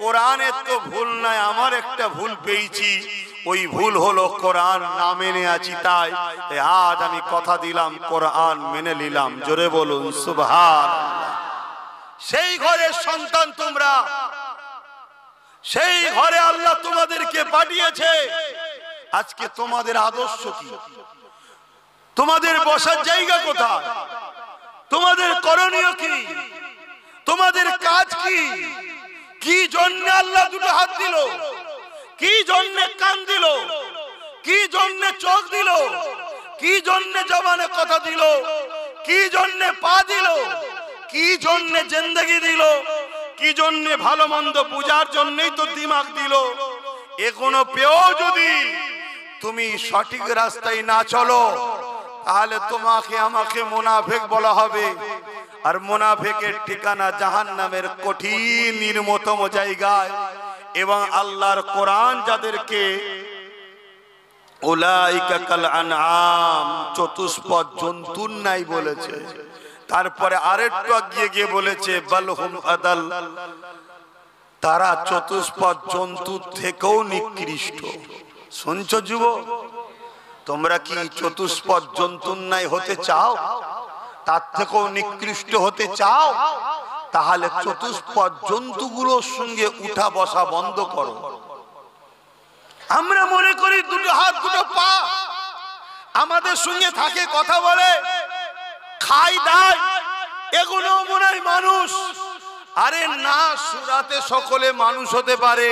কোরআনের তো ভুল নাই, আমার একটা ভুল পেয়েছি, ওই ভুল হলো কোরআন না মেনে আছি। তাই আজ আমি কথা দিলাম, কোরআন মেনে নিলাম। জোরে বলুন সুবহানাল্লাহ। সেই ঘরের সন্তান তোমরা, সেই ঘরে আল্লাহ তোমাদেরকে পাঠিয়েছে। আজকে তোমাদের আদর্শ কি? তোমাদের বসার জায়গা কোথায়? তোমাদের করণীয় কি? তোমাদের কাজ কি? কি জন্য আল্লাহ দুটো হাত দিল? কি জন্য কান দিল? কি জন্য চোখ দিল? কি জন্য জবানে কথা দিল? কি জন্য পা দিল? কি জন্য জিন্দেগি দিল? কি জন্য ভালো মন্দ বুঝার জন্যই তো দিমাগ দিল। এগুলো পেও যদি তুমি সঠিক রাস্তায় না চলো, তাহলে তোমাকে আমাকে মুনাফিক বলা হবে। আর মুনাফিকের ঠিকানা জাহান্নামের কঠিন নির্মমতম জায়গায়। এবং আল্লাহর কোরআন যাদেরকে উলাইকা কাল আনআম, চতুষ্পদ জন্তুর নাই বলেছে, তারপরে আরেকটু এগিয়ে গিয়ে বলেছে বালহুম আদাল, তারা চতুষ্পদ জন্তুর থেকেও নিকৃষ্ট। শুনছো যুবক, তোমরা কি চতুষ্পদ জন্তুর নাই হতে চাও? তার থেকেও নিকৃষ্ট হতে চাও? তাহলে চতুষ্পদ জন্তুগুলোর সঙ্গে উঠা বসা বন্ধ করো। আমরা মনে করি দুটো হাত দুটো পা আমাদের সঙ্গে থাকে, কথা বলে, খাই দায়, এগুলো মনে হয় মানুষ। আরে না, সূরাতে সকলে মানুষ হতে পারে।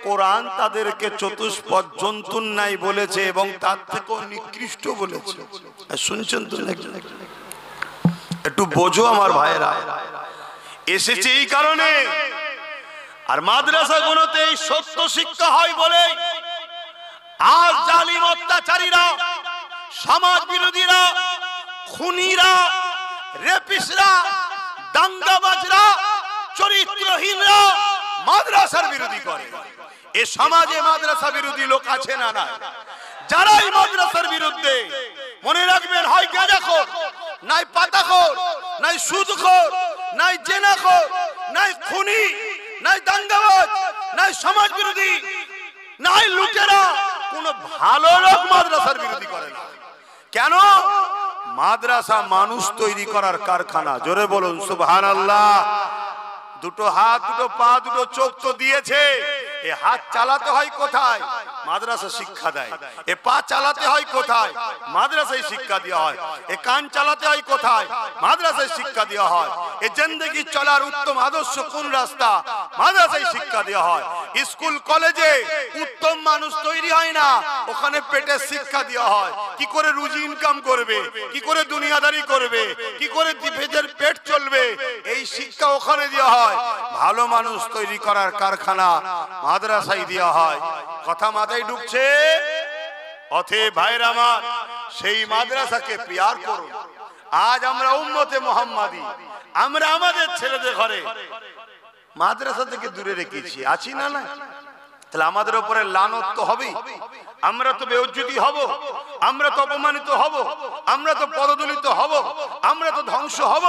কোরআন তাদেরকে চতুষ্পদ জন্তুর নাই বলেছে এবং তার থেকেও নিকৃষ্ট বলেছে। শুনছেন তো? একটু বোঝো আমার ভাইরা, এসেছে এই কারণে। আর মাদ্রাসাগুলোতে এই সত্য শিক্ষা হয় বলে আজ জালিম অত্যাচারীরা, সমাজ বিরোধীরা, খুনিরা, রেপিস্টরা, দাঙ্গাবাজরা, চরিত্রহীনরা মাদ্রাসার বিরোধী করে। এ সমাজে মাদ্রাসা বিরোধী লোক আছে না? না। যারাই মাদ্রাসার বিরুদ্ধে, মনে রাখবেন, হয় গাঁজাখোর, নাই পাতাখোর, নাই সুদখোর, নাই জেনাখোর, নাই খুনি, নাই দাঙ্গাবাজ, নাই সমাজ বিরোধী, নাই লুটেরা, কোন ভালো লোক মাদ্রাসার বিরোধী করে না। কেন? মাদ্রাসা মানুষ তৈরি করার কারখানা। জোরে বলুন সুবহানাল্লাহ। দুটো হাত, দুটো পা, দুটো চোখ তো দিয়েছে। এ হাত চালাতে হয় কোথায়? মাদ্রাসা শিক্ষা দেয়। এ পা চালাতে হয় কোথায়? মাদ্রাসায় শিক্ষা দেওয়া হয়। এ কান চালাতে হয় কোথায়? মাদ্রাসায় শিক্ষা দেওয়া হয়। এ জিন্দেগি চলার উত্তম আদর্শ কোন রাস্তা? মাদ্রাসায় শিক্ষা দেওয়া হয়। স্কুল কলেজে উত্তম মানুষ তৈরি হয় না, ওখানে পেটের শিক্ষা দেওয়া হয়। কি করে রুজি ইনকাম করবে, কি করে দুনিয়াদারি করবে, কি করে নিজের পেট চলবে, এই শিক্ষা ওখানে দেওয়া হয়। ভালো মানুষ তৈরি করার কারখানা মাদ্রাসায় দেওয়া হয়। কথা মাথায় ঢুকছে? অতএব ভাইরা আমার, সেই মাদ্রাসাকে প্যার করুন। আজ আমরা উম্মতে মুহাম্মাদি, আমরা আমাদের ছেলেদের ঘরে মাদ্রাসা থেকে দূরে রেখেছি, আছি না? না, তাহলে আমাদের উপরে লানত তো হবেই। আমরা তো বেইজ্জতি হব, আমরা তো অপমানিত হব, আমরা তো পদদলিত হব, আমরা তো ধ্বংস হব।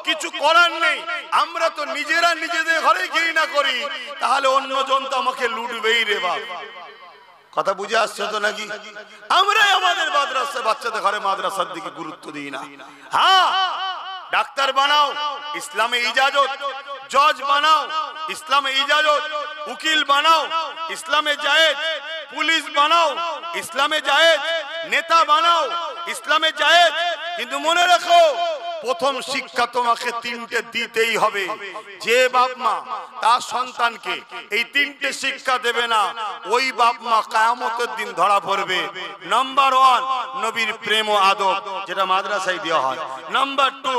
কিছু করার নেই। আমরা তো নিজেরা নিজেদের ঘরে ঘৃণা করি, তাহলে অন্যজন তো আমাকে লুটবেই রে বাপ। কথা বুঝে আসছে তো নাকি? আমরাই আমাদের মাদ্রাসা, বাচ্চাদের ঘরে মাদ্রাসার দিকে গুরুত্ব দিই না। হ্যাঁ, ডাক্তার বানাও, ইসলামে ইজাজত। জজ বানাও, ইসলামে ইজাজত। উকিল বানাও, ইসলামে জায়েজ। পুলিশ বানাও, ইসলামে জায়েজ। নেতা বানাও, ইসলামে জায়েজ। কিন্তু মনে রাখো, প্রথম শিক্ষা তোমাকে তিনটে দিতেই হবে। যে বাপ মা তার সন্তানকে এই তিনটে শিক্ষা দেবে না, ওই বাপ মা কিয়ামতের দিন ধরা পড়বে। নাম্বার 1, নবীর প্রেম ও আদব, যেটা মাদ্রাসায় দেওয়া হয়। নাম্বার 2,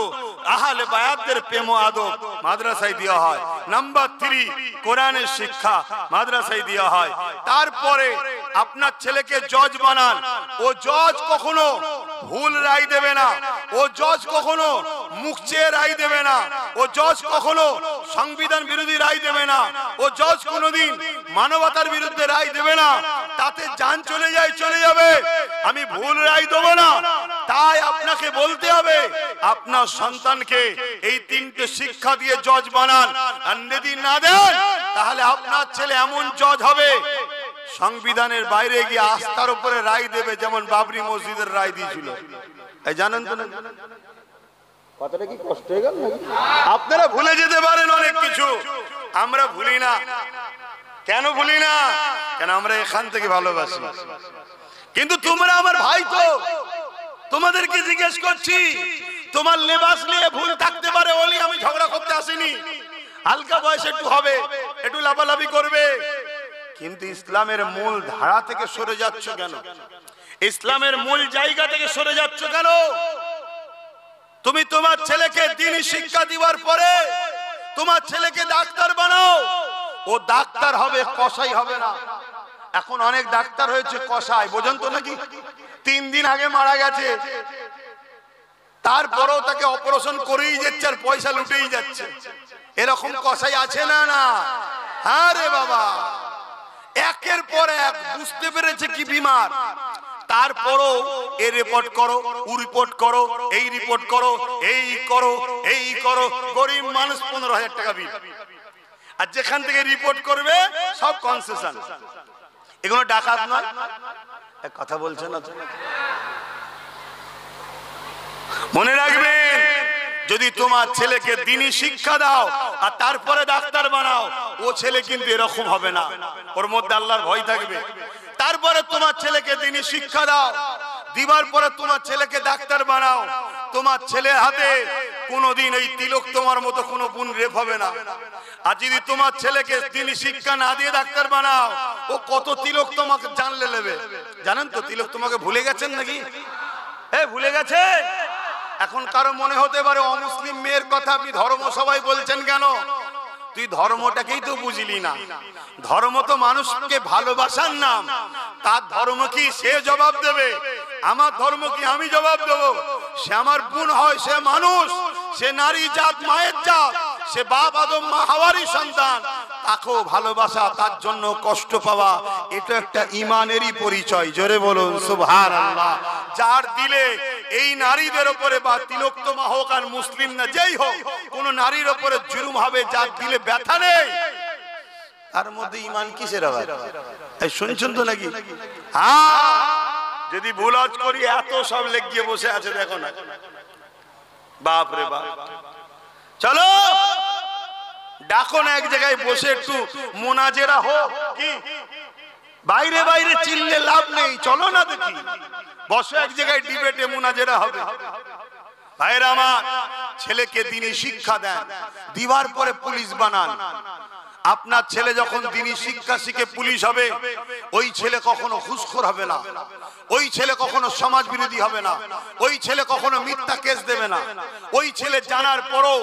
আহলে বায়াতদের প্রেম ও আদব, মাদ্রাসায় দেওয়া হয়। নাম্বার 3, কোরআনের শিক্ষা, মাদ্রাসায় দেওয়া হয়। তারপরে আপনার ছেলেকে জজ বানান। ও জজ কখনো ভুল রায় দেবে না, ও জজ কখনো মুখ চেয়ে রায় দেবে না, ও জজ কখনো সংবিধান বিরোধী রায় দেবে না, ও জজ কোনোদিন মানবতার বিরুদ্ধে রায় দেবে না। তাতে জান চলে যায়, চলে যাবে, আমি ভুল রায় দেবো না। তাই আপনাকে বলতে হবে, আপনার সন্তানকে এই তিনটে শিক্ষা দিয়ে জজ বানান। আর যদি না দেন, তাহলে আপনার ছেলে এমন জজ হবে সংবিধানের বাইরে গিয়ে আস্থার উপরে রায় দেবে, যেমন বাবরি মসজিদের রায় দিয়েছিল। এই জানেন তো না? কথাটা কি কষ্ট হয়ে গেল? আপনারা ভুলে যেতে পারেন অনেক কিছু, আমরা ভুলি না। কেন ভুলি না? কেন আমরা এখান থেকে ভালোবাসি। কিন্তু তোমরা আমার ভাই, তো তোমাদেরকে জিজ্ঞেস করছি, তোমার লেবাস নিয়ে ভুল থাকতে পারে বলি আমি ঝগড়া করতে আসিনি। হালকা বয়সে একটু হবে, একটু লাফালাফি করবে, কিন্তু ইসলামের মূল ধারা থেকে সরে যাচ্ছ কেন? ইসলামের মূল জায়গা থেকে সরে যাচ্ছ কেন? তুমি তোমার ছেলেকে দ্বীনি শিক্ষা দিবার পরে তোমার ছেলেকে ডাক্তার বানাও, ও ডাক্তার হবে, কসাই হবে না। এখন অনেক ডাক্তার হয়েছে কসাই, বোঝেন তো নাকি? 3 দিন আগে মারা গেছে, তারপরেও তাকে অপারেশন করেই যাচ্ছে আর পয়সা লুটেই যাচ্ছে। এরকম কসাই আছে না? না। আরে বাবা, একের পর এক বুঝতে পেরেছে কি বিমার, তারপরও এই রিপোর্ট করো, ও রিপোর্ট করো, এই রিপোর্ট করো, এই করো, এই করো। গরিব মানুষ 15,000 টাকা বিল, আর যেখান থেকে রিপোর্ট করবে সব কনসেশন। এগুলো ডাকাত নয়? এক কথা বলছেন না? মনে রাখবেন, যদি তোমার ছেলেকে দ্বীনি শিক্ষা দাও আর তারপরে ডাক্তার বানাও, ও ছেলে কিন্তু এরকম হবে না, ওর মধ্যে আল্লাহর ভয় থাকবে। তারপরে তোমার ছেলেকে দ্বীনি শিক্ষা দাও, দিবার পরে তোমার ছেলেকে ডাক্তার বানাও, তোমার ছেলের হাতে কোনোদিন এই তিলক তোমার মতো কোনো বোন রেপ হবে না। আর যদি তোমার ছেলেকে দ্বীনি শিক্ষা না দিয়ে ডাক্তার বানাও, ও কত তিলক তোমাকে জানলে নেবে। জানেন তো তিলক তোমাকে ভুলে গেছেন নাকি? ভুলে গেছে। এখন কারো মনে হতে পারে অমুসলিম মেয়ের কথা আপনি ধর্ম সবাই বলছেন কেন? তুই ধর্মটাকেই তো বুঝলি না। ধর্ম তো মানুষকে ভালোবাসার নাম। তার ধর্ম কি সে জবাব দেবে, আমার ধর্ম কি আমি জবাব দেব? সে আমার বোন হয়, সে মানুষ, সে নারী জাত, মায়ের জাত, সে বাপ আদম মা হাওয়ারই সন্তান। তাকেও ভালোবাসা, তার জন্য কষ্ট পাওয়া, এটা একটা ইমানেরই পরিচয়। জোরে বলুন সুবহানাল্লাহ। যার দিলে এই নারীদের উপরে বা তিলোত্তমা হোক আর মুসলিম না যেই হোক, কোন নারীর উপরে জুলুম হবে, যার দিলে ব্যথা নেই, তার মধ্যে ইমান কিসের আবার? এই শুনছেন তো নাকি? হ্যাঁ, যদি ভুল করি এত সব লেগিয়ে বসে আছে, দেখো না, বাপ রে বাপ। চলো ডাকো না এক জায়গায় বসে, একটু মোনাজেরা হোক। কি বাইরে বাইরে চিল্লে লাভ নেই, চলো না দেখি বসো এক জায়গায়, ডিবেটে মোনাজেরা হবে। ভাইরা আমার, ছেলেকে দ্বীনি শিক্ষা দেন, দিবার পরে পুলিশ বানান। আপনার ছেলে যখন দ্বীনি শিক্ষা শিখে পুলিশ হবে, ওই ছেলে কখনো ঘুষখোর হবে না, ওই ছেলে কখনো সমাজ বিরোধী হবে না, ওই ছেলে কখনো মিথ্যা কেস দেবে না। ওই ছেলে জানার পরও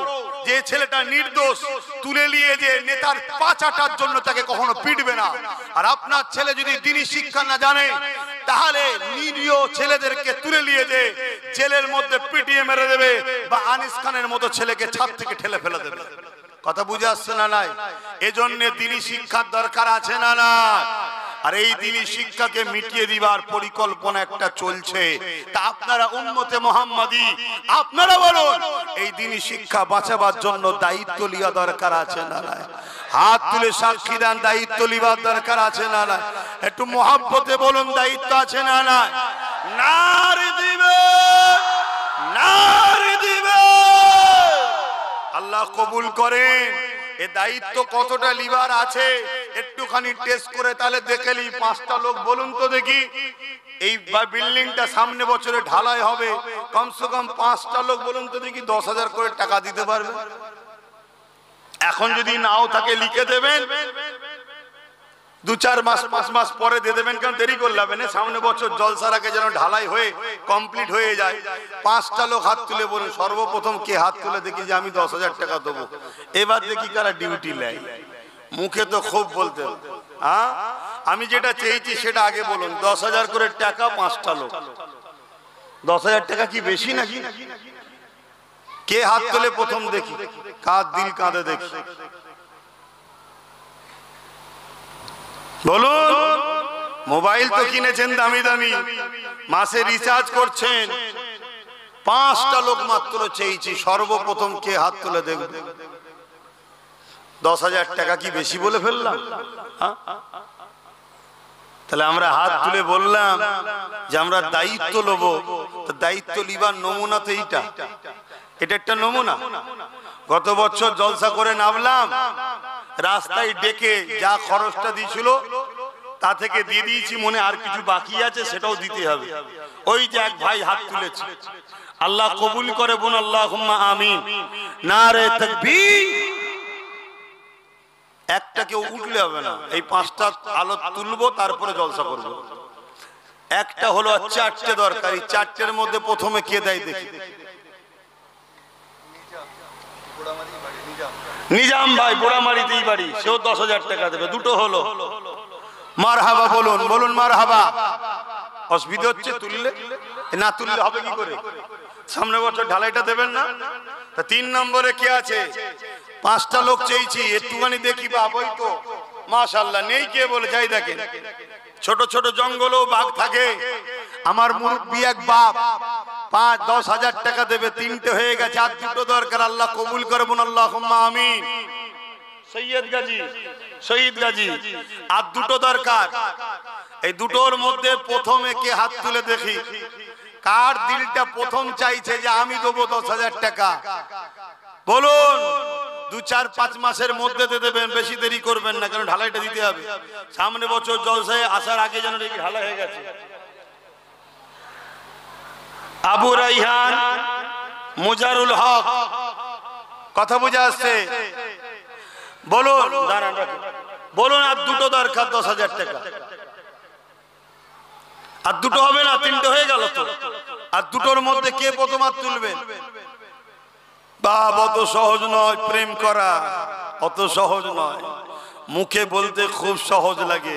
যে ছেলেটা নির্দোষ, তুলে নিয়ে যে নেতার পা চাটার জন্য তাকে কখনো পিটবে না। আর আপনার ছেলে যদি দ্বীনি শিক্ষা না জানে, তাহলে নিরীহ ছেলেদেরকে তুলে নিয়ে যে জেলের মধ্যে পিটিয়ে মেরে দেবে, বা আনিস খানের মতো ছেলেকে ছাদ থেকে ঠেলে ফেলে দেবে। কথা বুঝে আসছে না? নাই? এজন্য দ্বীনি শিক্ষার দরকার আছে না? না। আর এই দ্বীনি শিক্ষাকে মিটিয়ে দিবার পরিকল্পনা একটা চলছে। তা আপনারা উম্মতে মুহাম্মাদি, আপনারা বলুন, এই দ্বীনি শিক্ষা বাঁচাবার জন্য দায়িত্ব লিয়া দরকার আছে না? নাই? হাত তুলে সাক্ষী দেন, দায়িত্ব লিবার দরকার আছে না? নাই? একটু মহব্বতে বলুন, দায়িত্ব আছে না? নাই? নারী দিবে, নারী দিবে। আল্লাহ কবুল করেন। এ দায়িত্ব কতটা লিবার আছে একটুখানি টেস্ট করে তাহলে দেখে নি। 5টা লোক বলুন তো দেখি, এই বিল্ডিংটা সামনে বছরে ঢালাই হবে, কমসে কম 5টা লোক বলুন তো দেখি 10,000 করে টাকা দিতে পারবে? এখন যদি নাও থাকে লিখে দেবেন, 2-4 মাস 5 মাস পরে দিয়ে দেবেন, কারণ দেরি করলে হবে না। সামনে বছর জলসার আগে যেন ঢালাই হয়ে কমপ্লিট হয়ে যায়। 5টা লোক হাত তুলে বলুন, সর্বপ্রথম কে হাত তুলে দেখি যে আমি 10,000 টাকা দেবো। এবার দেখি কারা ডিউটি নেয়। মুখে তো খুব বলতে, হ্যাঁ আমি যেটা চেয়েছি সেটা আগে বলুন। 10,000 করে টাকা, 5টা লোক। 10,000 টাকা কি বেশি নাকি? কে হাত তুলে প্রথম দেখি, কার দিল কাঁদে দেখি, বলুন। মোবাইল তো কিনেছেন দামি দামি, মাসে রিচার্জ করছেন, 5টা লোক মাত্র চেয়েছি, সর্বপ্রথম কে হাত তুলে দেখবে? 10,000 টাকা কি বেশি বলে ফেললাম? তাহলে আমরা হাত তুলে বললাম যে আমরা দায়িত্ব নেব। তো দায়িত্ব লিবার নমুনা তো এইটা, এটা একটা নমুনা। গত বছর জলসা করে নামলাম, রাস্তায় ডেকে যা খরচটা দিয়েছিল তা থেকে দিয়ে দিয়েছি, মনে আর কিছু বাকি আছে সেটাও দিতে হবে। ওই যে এক ভাই হাত তুলেছে, আল্লাহ কবুল করে বোন, আল্লাহুম্মা আমিন। নারে তাকবীর। একটা কেউ উঠলে হবে না, এই 5টা আলো তুলবো তারপরে জলসা করব। একটা হলো 4টে দরকারি, 4টের মধ্যে প্রথমে কে দেয় দেখি? নিজাম ভাই, পোড়ামারিতেই বাড়ি, সেও 10,000 টাকা দেবে। দুটো হলো। মারহাবা বলুন, বলুন মারহাবা। অসুবিধা হচ্ছে তুললে? না তুললে হবে কি করে? সামনে বছর ঢালাইটা দেবেন না? তা 3 নম্বরে কে আছে? 5টা লোক চেয়েছি, একটুখানি দেখি বাপ। ওই তো মাশাআল্লাহ, নেই কে বলে? যাই দেখেন, ছোট ছোট জঙ্গলেও বাঘ থাকে। আমার মুরব্বি এক বাপ 5-10,000 টাকা দেবে, 3টে হয়ে গেছে, আর 2টো দরকার। আল্লাহ কবুল করবেন, আল্লাহুম্মা আমিন। সৈয়দ গাজী, শহীদ গাজী, আর 2টো দরকার। এই দুটোর মধ্যে প্রথমে কে হাত তুলে দেখি? কার দিলটা প্রথম চাইছে যে আমি দেবো 10,000 টাকা? বলুন। 2-4-5 মাসের মধ্যে দেবেন, বেশি দেরি করবেন না, কারণ ঢালাইটা দিতে হবে। সামনে বছর জলসায় আসার আগে যেন দেখি ঢালাই হয়ে গেছে। আবু রাইহান, মুজারুল হক, কথা বুঝে আসছে? বলুন, দাঁড়ান বলুন। আর 2টো দরকার 10,000 টাকা। আর 2টো হবে না, 3টে হয়ে গেল তো। আর 2টোর মধ্যে কে প্রথম হাত তুলবেন? বাবা, অত সহজ নয় প্রেম করা, অত সহজ নয়। মুখে বলতে খুব সহজ লাগে,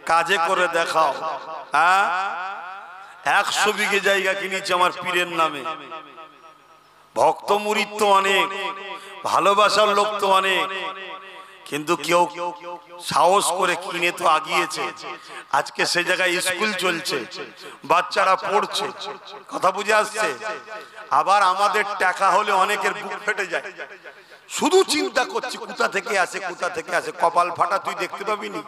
কাজে করে দেখাও। হ্যাঁ, 100 বিঘে জায়গা কিনেছি আমার পীরের নামে। ভক্ত মুরিদ তো অনেক, ভালোবাসার লোক তো অনেক, কিন্তু কেউ সাহস করে কিনে তো আগিয়েছে। আজকে সে জায়গায় স্কুল চলছে, বাচ্চারা পড়ছে, কথা বুঝে আসছে। আবার আমাদের টাকা হলে অনেকের বুক ফেটে যায়, শুধু চিন্তা করছি কোথা থেকে আসে, কোথা থেকে আসে। কপাল ফাটা তুই দেখতে পাবিনি,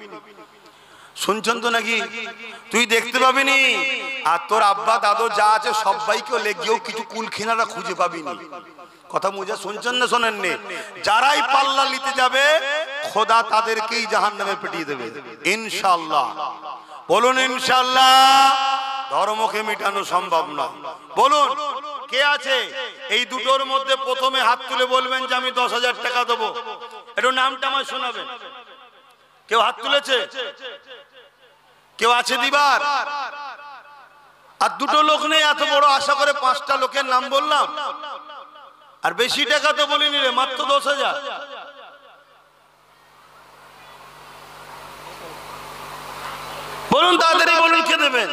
শুনছেন তো নাকি? তুই দেখতে পাবিনি। আর তোর আব্বা দাদু যা আছে সবাইকে লেগেও কিছু কুলখিনারা খুঁজে পাবিনি। কথা মুজা শুনছেন না শোনেননি? যারাই পাল্লা নিতে যাবে খোদা তাদেরকেই জাহান্নামে পিটিয়ে দেবে ইনশাআল্লাহ। বলুন ইনশাআল্লাহ। ধর্মকে মিটানো সম্ভব না। বলুন কে আছে এই দুটোর মধ্যে? প্রথমে হাত তুলে বলবেন যে আমি 10,000 টাকা দেবো। একটু নামটা আমায় শোনাবেন। কেউ হাত তুলেছে? কেউ আছে দিবার? আর 2টো লোক নেই, এত বড় আশা করে 5টা লোকের নাম বললাম। আর বেশি টাকা তো বলিনি রে, মাত্র 10,000। বলুন তাড়াতাড়ি বলুন, কে দেবেন?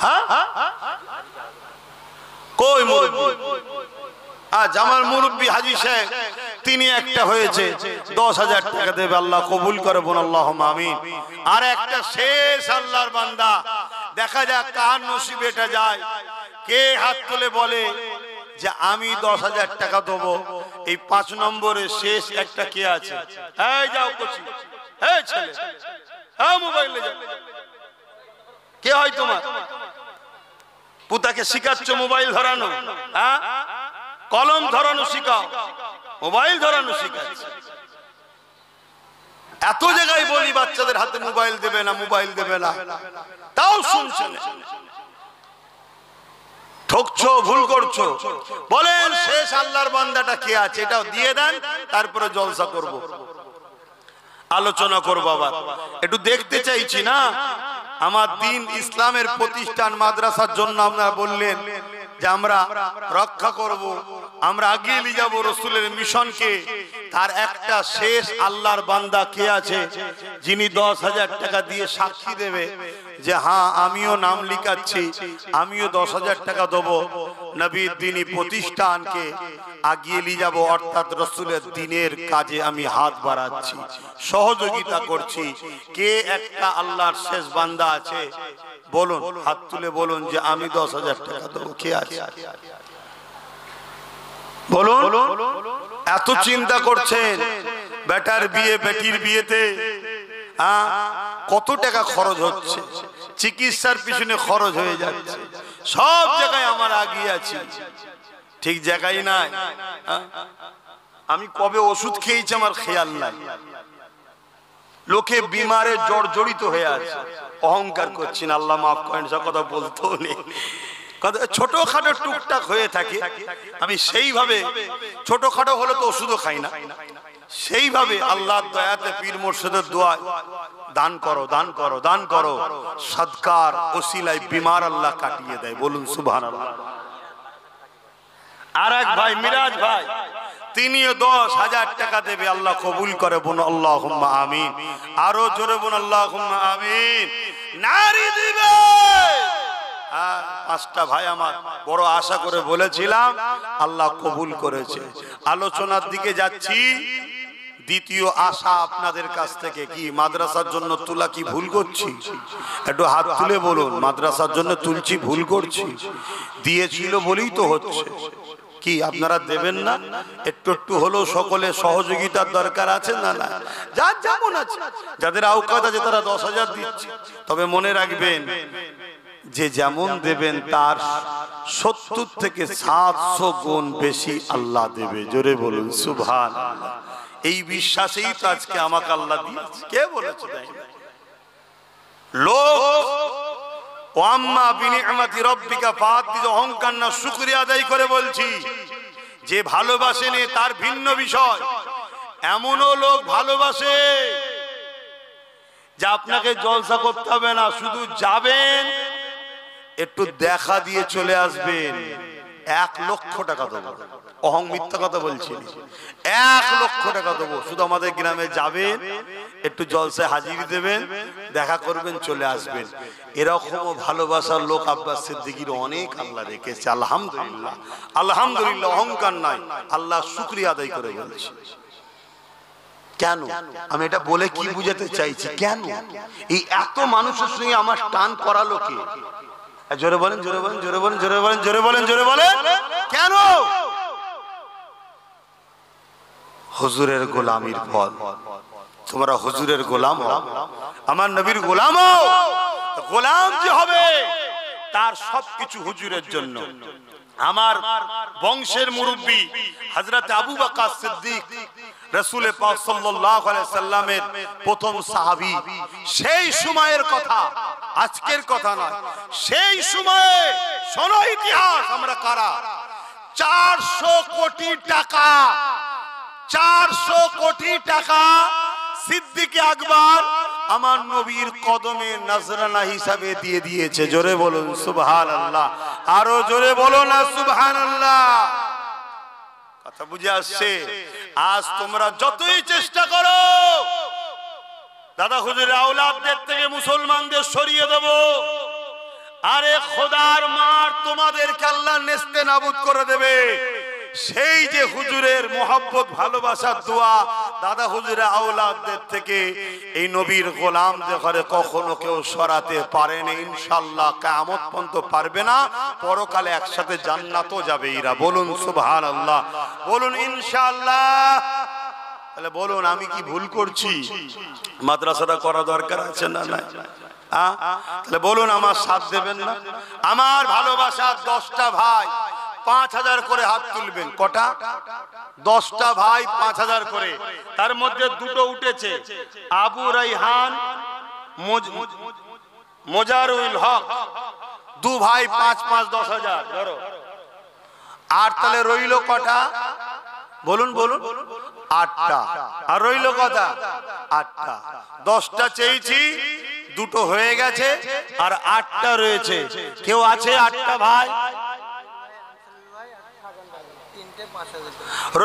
হ্যাঁ, কই মুরব্বি? আজ আমার মুরব্বি হাজী সাহেব, তিনি একটা হয়েছে, 10,000 টাকা দেবে। আল্লাহ কবুল করে বোন, আল্লাহুম্মা আমিন। আর একটা শেষ আল্লাহর বান্দা, দেখা যাক কার নসিবে এটা যায়। কে হাত তুলে বলে যে আমি 10,000 টাকা দেবো? এই 5 নম্বরে শেষ একটা কে আছে? এই যাও কচি, এই ছেলে, এই মোবাইলে যাও। কে হয় তোমার? পুতাকে শিখাচ্ছ মোবাইল ধরানো? হ্যাঁ, কলম ধরানো শিখাও, মোবাইল ধরানো শিখাচ্ছ। এত জায়গায় বলি বাচ্চাদের হাতে মোবাইল দেবে না, মোবাইল দেবে না, তাও শুনছেন। ঠকছো, ভুল করছো। বলেন শেষ আল্লাহর বান্দাটা কে আছে? এটাও দিয়ে দেন, তারপরে জলসা করব, আলোচনা করবো। আবার একটু দেখতে চাইছি না আমার দিন ইসলামের প্রতিষ্ঠান মাদ্রাসার জন্য আপনারা বললেন যে আমরা রক্ষা করব, আমরা এগিয়ে নিয়ে যাব রাসূলের মিশনকে। তার একটা শেষ আল্লাহর বান্দা কে আছে যিনি 10,000 টাকা দিয়ে সাক্ষী দেবে যে হ্যাঁ আমিও নাম লিখাচ্ছি, আমিও 10,000 টাকা দেবো, নবীর দ্বীনি প্রতিষ্ঠানকে এগিয়ে নিয়ে যাব, অর্থাৎ রাসূলের দ্বীনের কাজে আমি হাত বাড়াচ্ছি, সহযোগিতা করছি। কে একটা আল্লাহর শেষ বান্দা আছে? বলুন, হাত তুলে বলুন যে আমি 10,000 টাকা দেবো। কে আছে? বলুন। এত চিন্তা করছেন বেটার বিয়ে বেটির বিয়েতে কত টাকা খরচ হচ্ছে, চিকিৎসার পিছনে খরচ হয়ে যাচ্ছে, সব জায়গায় আমার আগিয়ে আছি, ঠিক জায়গায় নাই। আমি কবে ওষুধ খেয়েছি আমার খেয়াল নাই। লোকে বিমারে জর্জরিত হয়ে আছে, অহংকার করছেন, আল্লাহ মাফ করেন, সব কথা বলতেও নেই, ছোটখাটো টুকটাক হয়ে থাকে। আমি সেইভাবে ছোটখাটো হলে তো ওষুধও খাই না, সেইভাবে আল্লাহর দয়াতে পীর মুর্শিদের দোয়ায় দান করো, দান করো, দান করো, সদকার ওসিলায় বিমার আল্লাহ কাটিয়ে দেয়। বলুন সুবহানাল্লাহ। আর এক ভাই মিরাজ ভাই, তিনিও 10,000 টাকা দেবে, আল্লাহ কবুল করে। বোন আল্লাহুম্মা আমিন। আরো জোরে বোন আল্লাহুম্মা আমিন। নারী দিবে। পাঁচটা ভাই আমার বড় আশা করে বলেছিলাম, আল্লাহ কবুল করেছে। আলোচনার দিকে যাচ্ছি। দ্বিতীয় আশা আপনাদের কাছ থেকে কি, মাদ্রাসার জন্য তোলা কি ভুল করছি? একটু হাত তুলে বলুন, মাদ্রাসার জন্য তুলছি ভুল করছি? দিয়েছিল বলেই তো হচ্ছে। কি আপনারা দেবেন না? একটু একটু হলেও সকলে সহযোগিতার দরকার আছে না? না, যার যেমন আছে, যাদের আওকাত আছে তারা 10,000 দিচ্ছে। তবে মনে রাখবেন, যে যেমন দেবেন তার 70 থেকে 700 গুণ বেশি আল্লাহ দেবে। জোরে বলুন সুবহানাল্লাহ। এই বিশ্বাসেই তো আজকে আমাকে আল্লাহ দিয়েছে। কে বলেছে? লোক ওয়াম্মা বিনিআমাতি রাব্বিকা ফাহাদ্দিস, অহংকার না, শুকরিয়া আদায় করে বলছি। যে ভালোবাসে নে তার ভিন্ন বিষয়। এমনও লোক ভালোবাসে যে আপনাকে জলসা করতে হবে না, শুধু যাবেন, একটু দেখা দিয়ে চলে আসবেন, 1 লক্ষ টাকা দেবো। মিথ্যা কথা বলছি, 1 লক্ষ টাকা দেবো, শুধু আমাদের গ্রামে যাবেন, একটু জলসায় হাজিরি দেবেন, দেখা করবেন, চলে আসবেন। এরকমও ভালোবাসার লোক আব্বাস সিদ্দিকীর অনেক আল্লাহ রেখেছে। আলহামদুলিল্লাহ, আলহামদুলিল্লাহ। অহংকার নাই, আল্লাহ শুকরিয়া আদায় করে বলছি। কেন আমি এটা বলে কি বুঝাতে চাইছি? কেন এই এত মানুষের সঙ্গে আমার টান করালো কে? জোরে বলেন, জোরে বলেন, জোরে বলেন, জোরে বলেন, জোরে বলেন, জোরে বলেন। কেন? হুজুরের গোলামির ফল। তোমরা হুজুরের গোলাম হও, আমার নবীর গোলাম হও। গোলাম যে হবে তার সবকিছু হুজুরের জন্য। আমার বংশের মুরব্বী হযরত আবু বকর সিদ্দিক, রাসূল পাক সাল্লাল্লাহু আলাইহি সাল্লামের প্রথম সাহাবী। সেই সময়ের কথা, আজকের কথা নয়। সেই সময়ে শোনো ইতিহাস, আমরা কারা। 400 কোটি টাকা, 400 কোটি টাকা সিদ্দিক আকবর আমার নবীর কদমে নজরানা হিসাবে দিয়ে দিয়েছে। জোরে বলুন সুবহানাল্লাহ। আরো জোরে বলো না সুবহানাল্লাহ। কথা বুঝে আসছে? আজ তোমরা যতই চেষ্টা করো দাদা হুজুরের আওলাদদের থেকে মুসলমানদের সরিয়ে দেব, আরে খোদার মার তোমাদেরকে আল্লাহ নেস্তে নাবুদ করে দেবে। সেই যে হুজুরের মোহাব্বত, ভালোবাসার দোয়া দাদা হুজুরের আওলাদদের থেকে এই নবীর গোলামদের ঘরে কখনো কেউ সরাতে পারেনি। ইনশাআল্লাহ কিয়ামত পর্যন্ত পারবে না। পরকালে একসাথে জান্নাতও যাবে এরা। বলুন সুবহানাল্লাহ, বলুন ইনশাআল্লাহ। তাহলে বলুন আমি কি ভুল করছি? মাদ্রাসাটা করা দরকার আছে না? নাই? তাহলে বলুন আমার সাথ দেবেন না? আমার ভালোবাসার 10টা ভাই 5,000 করে হাত তুলবেন। কটা? 10টা ভাই 5,000 করে। তার মধ্যে দুটো উঠেছে, আবু রাইহান, মোজারুল হক, 2 ভাই 5-5 10,000 ধরো। আর তাহলে রইল কটা? বলুন বলুন। 8টা। আর রইল কটা? 8টা। 10টা চেয়েছি, দুটো হয়ে গেছে, আর 8টা রয়েছে। কেউ আছে 8টা ভাই?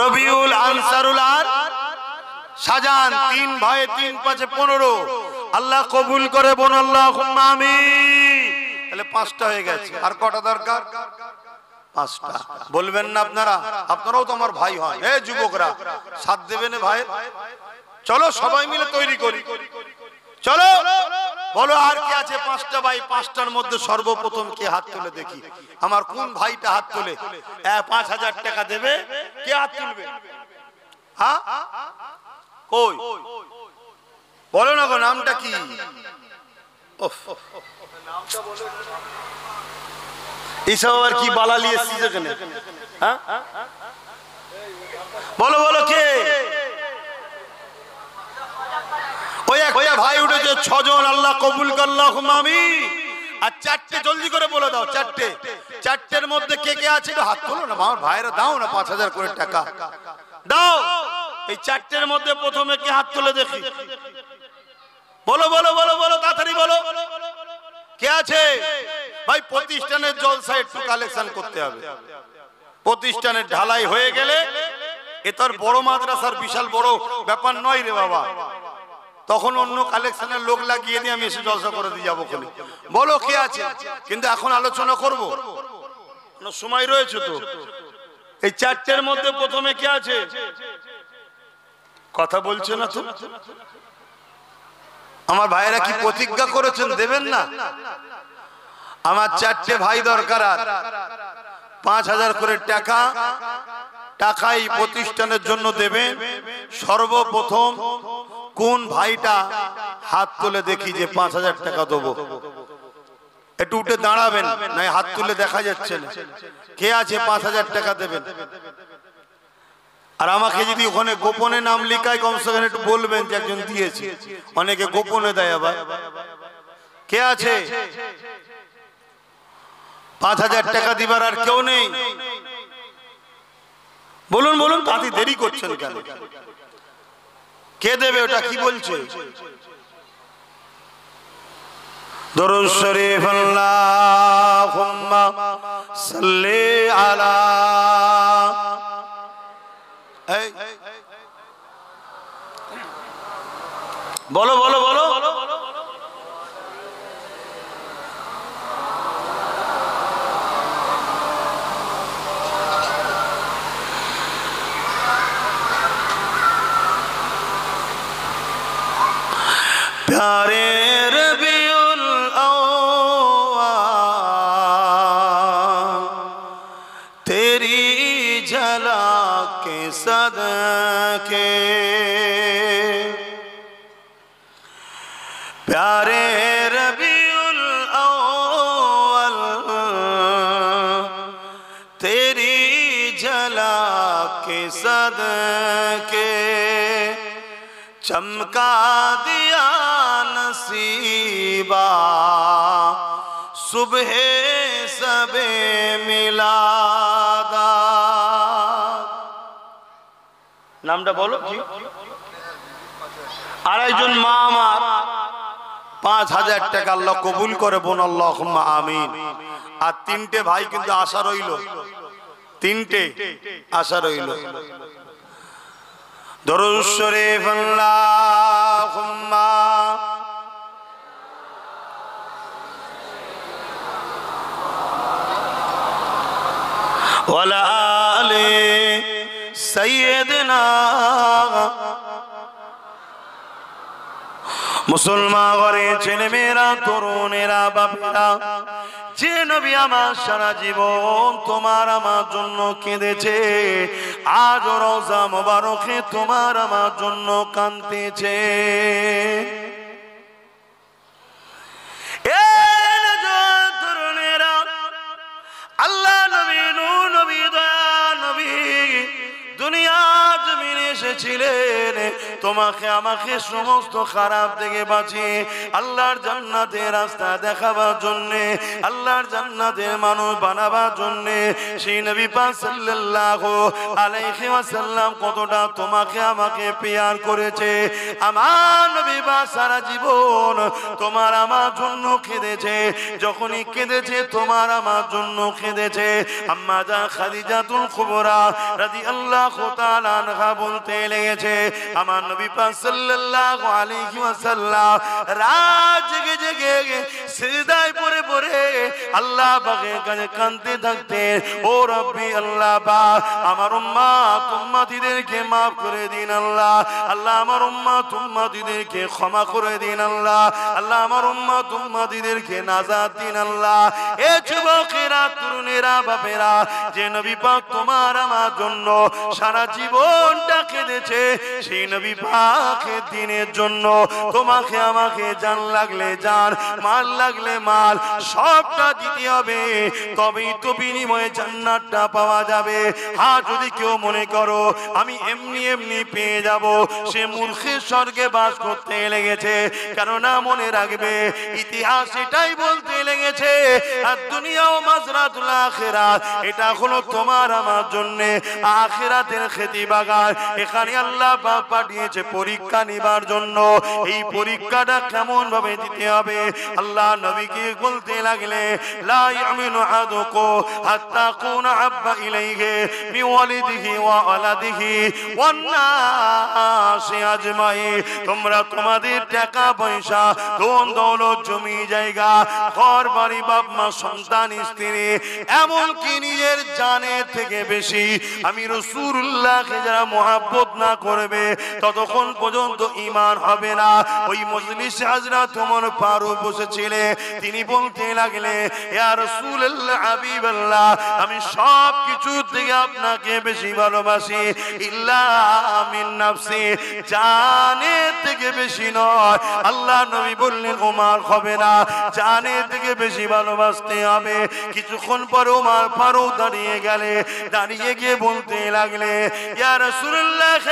রবিউল, আনসারুল আর শাহজাহান, 3 ভাই, 3 5 15। আল্লাহ কবুল করে বোন, আল্লাহুম্মা আমিন। তাহলে 5টা হয়ে গেছে। আর কটা দরকার? 5টা। বলবেন না আপনারা? আপনারাও তো আমার ভাই হন। এই যুবকরা সাথ দেবেন ভাই? চলো সবাই মিলে তৈরি করি। চলো বলো আর কে আছে? 5টা ভাই। 5টার মধ্যে সর্বপ্রথম কে হাত তুলে দেখি? আমার কোন ভাইটা হাত তুলে 5,000 টাকা দেবে? কে হাত তুলবে? হ্যাঁ কই বলো না গো, নামটা কি? এইসব আর কি বালালি এসছি যেখানে? হ্যাঁ বলো বলো কে? ওই ভাই উঠেছে 6 জন, আল্লাহ কবুল করল্লাহ আমিন। আর 4টে জলদি করে বলে দাও, 4টের মধ্যে কে কে আছে হাত তোলো না আমার ভাইরা, দাও না 5000 করে টাকা দাও। এই 4টের মধ্যে প্রথমে কে হাত তুলে দেখি? বলো বলো বলো বলো তাড়াতাড়ি বলো কে আছে? ভাই প্রতিষ্ঠানের জলসা একটু কালেকশন করতে হবে। প্রতিষ্ঠানের ঢালাই হয়ে গেলে এ তোর বড় মাদ্রাসার বিশাল বড় ব্যাপার নয় রে বাবা, তখন অন্য কালেকশনের লোক লাগিয়ে দিয়ে আমি এসে জলসা করে দিয়ে যাবো। বলো কে আছে? কিন্তু এখন আলোচনা করবো, সময় রয়েছে তো। এই 4টের মধ্যে প্রথমে কে আছে? কথা বলছে না তো। আমার ভাইরা কি প্রতিজ্ঞা করেছেন দেবেন না? আমার 4টে ভাই দরকার, 5000 করে টাকাই প্রতিষ্ঠানের জন্য দেবেন। সর্বপ্রথম কোন ভাইটা হাত তুলে দেখি যে 5000 টাকা দেবো? একটু উঠে দাঁড়াবেন, না হাত তুলে দেখা যাচ্ছে না। কে আছে 5000 টাকা দেবেন? আর আমাকে যদি ওখানে গোপনে নাম লিখায় কমসে কম একটু বলবেন যে একজন দিয়েছে। অনেকে গোপনে দেয় আবার। কে আছে 5000 টাকা দিবার? আর কেউ নেই? বলুন বলুন, তাতে দেরি করছেন কেন? কে দেবে? ওটা কি বলছে? দরুদ শরীফ আল্লাহুম্মা সাল্লি আলা। বলো বলো বলো प्यारे रबीउल अव्वल तेरी झलक के सदके, प्यारे रबीउल अव्वल तेरी झलक के सदके चमका दिया नसीबा सुबह सबे मिलादा। नामটা বলো। আরেকজন মা আমার 5000 টাকা আল্লাহ কবুল করে বোন, আল্লাহুম্মা আমিন। আর 3টে ভাই কিন্তু আশা রইল, 3টে আশা রইল। দরুদ শরীফ আল্লাহুম্মা ওয়ালা আলি সাইয়্যিদিনা। মুসলমান ঘরে ছেলে মেয়েরা, তরুণেরা, বাপেরা, যে নবী আমার সারা জীবন তোমার আমার জন্য কেঁদেছে, আজ রওজা মোবারকে তোমার আমার জন্য কাঁদতেছে। তরুণেরা, আল্লাহ নবী, নূর নবী, দয়া নবী দুনিয়া জমিনে এসেছিলেন তোমাকে আমাকে সমস্ত খারাপ থেকে বাঁচিয়ে আল্লাহর জান্নাতের রাস্তা দেখাবার জন্যে, আল্লাহর জান্নাতের মানুষ বানাবার জন্যে। সেই নবী পাক সাল্লাল্লাহু আলাইহি ওয়াসাল্লাম কতটা তোমাকে আমাকে প্যার করেছে। আমার নবী পাক সারা জীবন তোমার আমার জন্য কেঁদেছে। যখনই কেঁদেছে তোমার আমার জন্য কেঁদেছে। আম্মা জান খাদিজাতুল কুবরা রাদিয়াল্লাহু তাআলা আনহা বলতে লেগেছে, আমার নবী পাক সাল্লাল্লাহু আলাইহি ওয়াসাল্লাম রাত জেগে জেগে সিজদায় পড়ে পড়ে আল্লাহ পাকের কাছে কাঁদতে থাকতেন। ও রব্বি আল্লাহ পাক, আমার উম্মত উম্মতিদেরকে মাফ করে দিন আল্লাহ। আল্লাহ আমার উম্মত উম্মতিদেরকে ক্ষমা করে দিন আল্লাহ। আল্লাহ আমার উম্মত উম্মতিদেরকে নাজাত দিন আল্লাহ। এ যুবকেরা, তরুণেরা, বাপেরা, যে নবী পাক তোমার আমার জন্য সারা জীবনটা কেঁদেছে, সেই নবী পাকের দিনের জন্য তোমাকে আমাকে জান লাগলে জান, মাল লাগলে মাল, সবটা দিতে হবে, তবেই তো বিনিময়ে জান্নাতটা পাওয়া যাবে। হ্যাঁ, যদি কেউ মনে করো আমি এমনি এমনি পেয়ে যাব, সে মূর্খের স্বর্গে বাস করতে লেগেছে। কেননা মনে রাখবে, ইতিহাস এটাই বলতে লেগেছে, আর দুনিয়াও মাজরাতুল আখিরাত, এটা হলো তোমার আমার জন্য আখিরাতের খেতি বাগান। এখানে আল্লাহ পাক পাঠিয়েছে পরীক্ষা নিবার জন্য। এই পরীক্ষাটা কেমন ভাবে দিতে হবে, আল্লাহ নবীকে বলতে লাগলে, লা ইয়ামিনু আহাদুকুম হাত্তা কুনা আব্বা ইলাইহি মিন ওয়ালিদিহি ওয়া ওয়ালাদিহি ওয়ান নাসি আজমাইন। তোমরা তোমাদের টাকা পয়সা, ধন দৌলত, জমি জায়গা, ঘর বাড়ি, বাপ মা, সন্তান, স্ত্রী, এমনকি নিজের জানের থেকে বেশি আমি রাসূলুল্লাহকে যারা মহব্বত না করবে, ততক্ষণ পর্যন্ত ঈমান হবে না। ওই মজলিসে হযরত ওমর ফারুক বসেছিলেন, তিনি বলতে লাগলে, ইয়া রাসূলুল্লাহ, হাবিবাল্লাহ, আমি সব কিছু থেকে আপনাকে বেশি ভালোবাসি, ইল্লা মিন নাফসি, জানের থেকে বেশি নয়। আল্লাহ নবী বললেন, ওমর হবে না, জানের থেকে বেশি ভালোবাসতে হবে। কিছুক্ষণ পর ওমর ফারুক দাঁড়িয়ে গেলে, দাঁড়িয়ে গিয়ে বলতে লাগলে, ইয়া রাসূলুল্লাহ,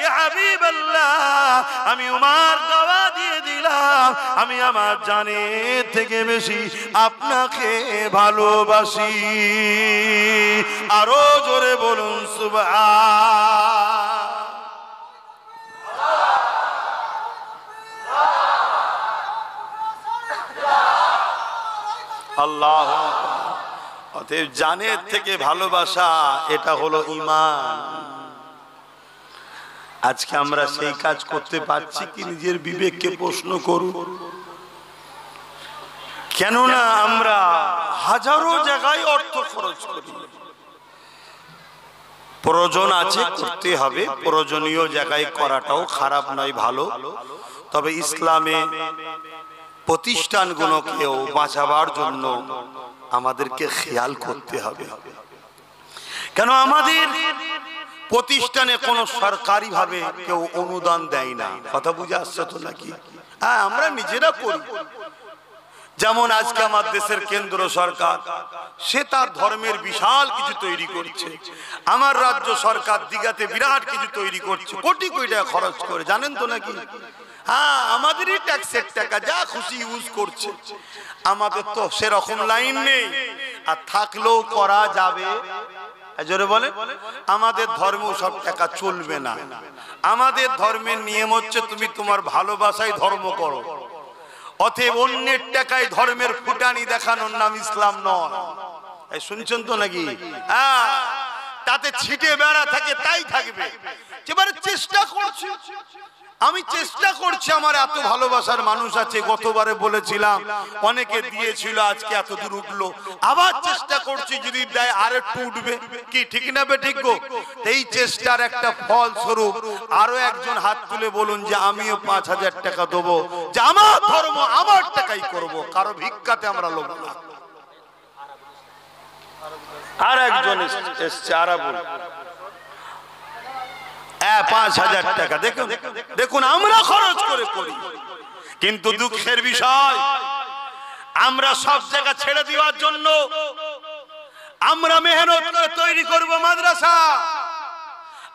ইয়া হাবিবাল্লাহ, আমি ওমর দাওয়া দিয়ে দিলাম, আমি আমার জানের থেকে বেশি আপনাকে ভালোবাসি। আরো জোরে বলুন সুবহান। আল্লাহ। অতএব জানের থেকে ভালোবাসা, এটা হলো ঈমান। আজকে আমরা সেই কাজ করতে পারছি কি? নিজের বিবেককে প্রশ্ন করুন। কেননা আমরা হাজারো জায়গায় অর্থ খরচ করি, প্রয়োজন আছে করতে হবে, প্রয়োজনীয় জায়গায় করাটাও খারাপ নয়, ভালো। তবে ইসলামে প্রতিষ্ঠানগুলোকেও বাঁচাবার জন্য আমাদেরকে খেয়াল করতে হবে। কেন আমাদের প্রতিষ্ঠানে কোনো সরকারি ভাবে কেউ অনুদান দেয় না। কথা বুঝে আসছে তো নাকি? হ্যাঁ, আমরা নিজেরা করি। যেমন আজকে আমার দেশের কেন্দ্র সরকার, সে তার ধর্মের বিশাল কিছু তৈরি করছে। আমার রাজ্য সরকার দিঘাতে বিরাট কিছু তৈরি করছে, কোটি কোটি টাকা খরচ করে, জানেন তো নাকি? হ্যাঁ, আমাদেরই ট্যাক্সের টাকা, যা খুশি ইউজ করছে। আমাদের তো সেরকম লাইন নেই, আর থাকলেও করা যাবে। জোরে বলে, আমাদের ধর্ম সব টাকা চলবে না। আমাদের ধর্মের নিয়ম হচ্ছে তুমি তোমার ভালোবাসায় ধর্ম করো। অতএব অন্যের টাকায় ধর্মের ফুটানি দেখানোর নাম ইসলাম নয়। শুনছেন তো নাকি? হ্যাঁ, তাতে ছিটে বেড়া থাকে, তাই থাকবে। এবারে চেষ্টা করছি, আমি চেষ্টা করছি, আমার এত ভালোবাসার মানুষ আছে। গতবারে বলেছিলাম, অনেকে দিয়েছিল, আজকে এত দূর উঠলো। আবার চেষ্টা করছি, যদি দেয় আর একটু উঠবে। কি ঠিক না বে ঠিক গো? এই চেষ্টার একটা ফল স্বরূপ আরো একজন হাত তুলে বলুন যে আমিও ৫,০০০ টাকা দেবো, যে আমার ধর্ম আমার টাকাই করব, কারো ভিক্ষাতে আমরা লোভ না। আর একজন এসছে, আরাবুল, ৫,০০০ টাকা। দেখুন দেখুন, আমরা খরচ করে করি, কিন্তু দুঃখের বিষয়, আমরা সব জায়গা ছেড়ে দেওয়ার জন্য আমরা মেহনত করে তৈরি করব মাদ্রাসা,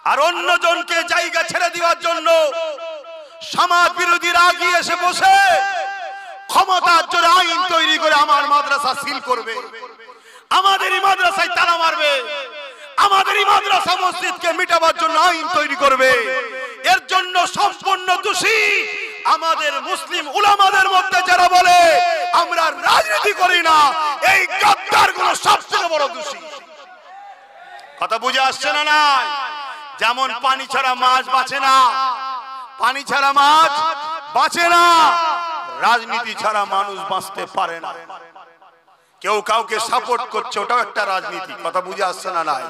আর অন্যজনকে জায়গা ছেড়ে দেওয়ার জন্য সমাজ বিরোধীরা আগিয়ে এসে বসে ক্ষমতার জোরে আইন তৈরি করে আমার মাদ্রাসা সিল করবে, আমাদেরই মাদ্রাসায় তালা মারবে, আমাদেরই মাদ্রাসা মসজিদকে মিটাবার জন্য আইন তৈরি করবে। এর জন্য সম্পূর্ণ দোষী আমাদের মুসলিম উলামাদের মধ্যে যারা বলে আমরা রাজনীতি করি না, এই গাদ্দারগুলো সবচেয়ে বড় দোষী। কথা বুঝে আসছে না? নাই যেমন পানি ছাড়া মাছ বাঁচে না, পানি ছাড়া মাছ বাঁচে না, রাজনীতি ছাড়া মানুষ বাঁচতে পারে না। কেউ কাউকে সাপোর্ট করছে, ওটাও একটা রাজনীতি। কথা বুঝে আসছে না? নাই।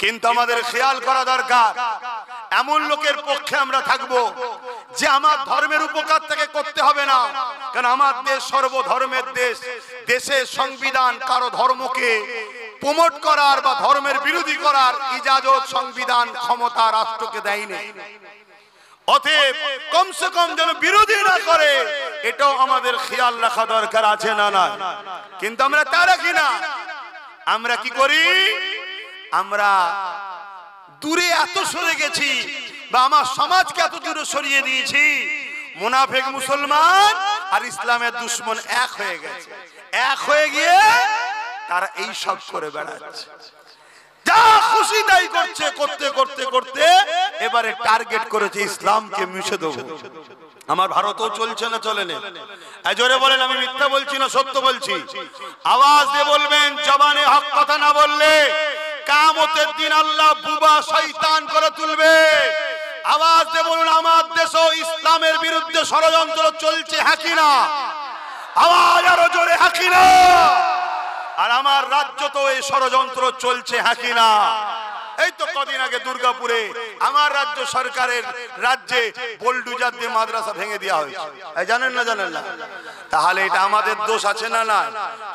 কিন্তু আমাদের খেয়াল করা দরকার, এমন লোকের পক্ষে আমরা থাকবো যে আমার ধর্মের উপকার থেকে করতে হবে না। কারণ আমার দেশ সর্বধর্মের দেশ। দেশের সংবিধান কারো ধর্মকে প্রমোট করার বা ধর্মের বিরোধী করার ইজাজত সংবিধান ক্ষমতা রাষ্ট্রকে দেয়নি। অতএব কমসে কম যেন বিরোধী না করে, এটাও আমাদের খেয়াল রাখা দরকার আছে না? না। কিন্তু আমরা তা রাখি না। আমরা কি করি? আমরা দূরে এত সরে গেছি, বা আমার সমাজকে এত দূরে সরিয়ে দিয়েছি, মুনাফিক মুসলমান আর ইসলামের দুশমন এক হয়ে গেছে। এক হয়ে গিয়ে তারা এই সব করে বেড়াচ্ছে, যা খুশি তাই করছে। করতে করতে করতে এবারে টার্গেট করেছে ইসলামকে মুছে দেবো। আমার ভারতও চলছে না? চলে না? জোরে বলেন, আমি মিথ্যা বলছি না সত্য বলছি? আওয়াজ দিয়ে বলবেন, জবানে হক কথা না বললে কিয়ামতের দিন আল্লাহ বুবা শয়তান করে তুলবে। আওয়াজ দিয়ে বলুন, আমার দেশও ইসলামের বিরুদ্ধে ষড়যন্ত্র চলছে, হ্যাঁ কি না? আওয়াজ আরো জোরে, হ্যাঁ কি না? আর আমার রাজ্য তো এই ষড়যন্ত্র চলছে, হ্যাঁ কি না? এই তো কদিন আগে দুর্গাপুরে আমার রাজ্য সরকারের রাজ্যে বোলডুজার দিয়ে মাদ্রাসা ভেঙে দেওয়া হয়েছে। জানেন না? জানেন না? তাহলে এটা আমাদের দোষ আছে না? না,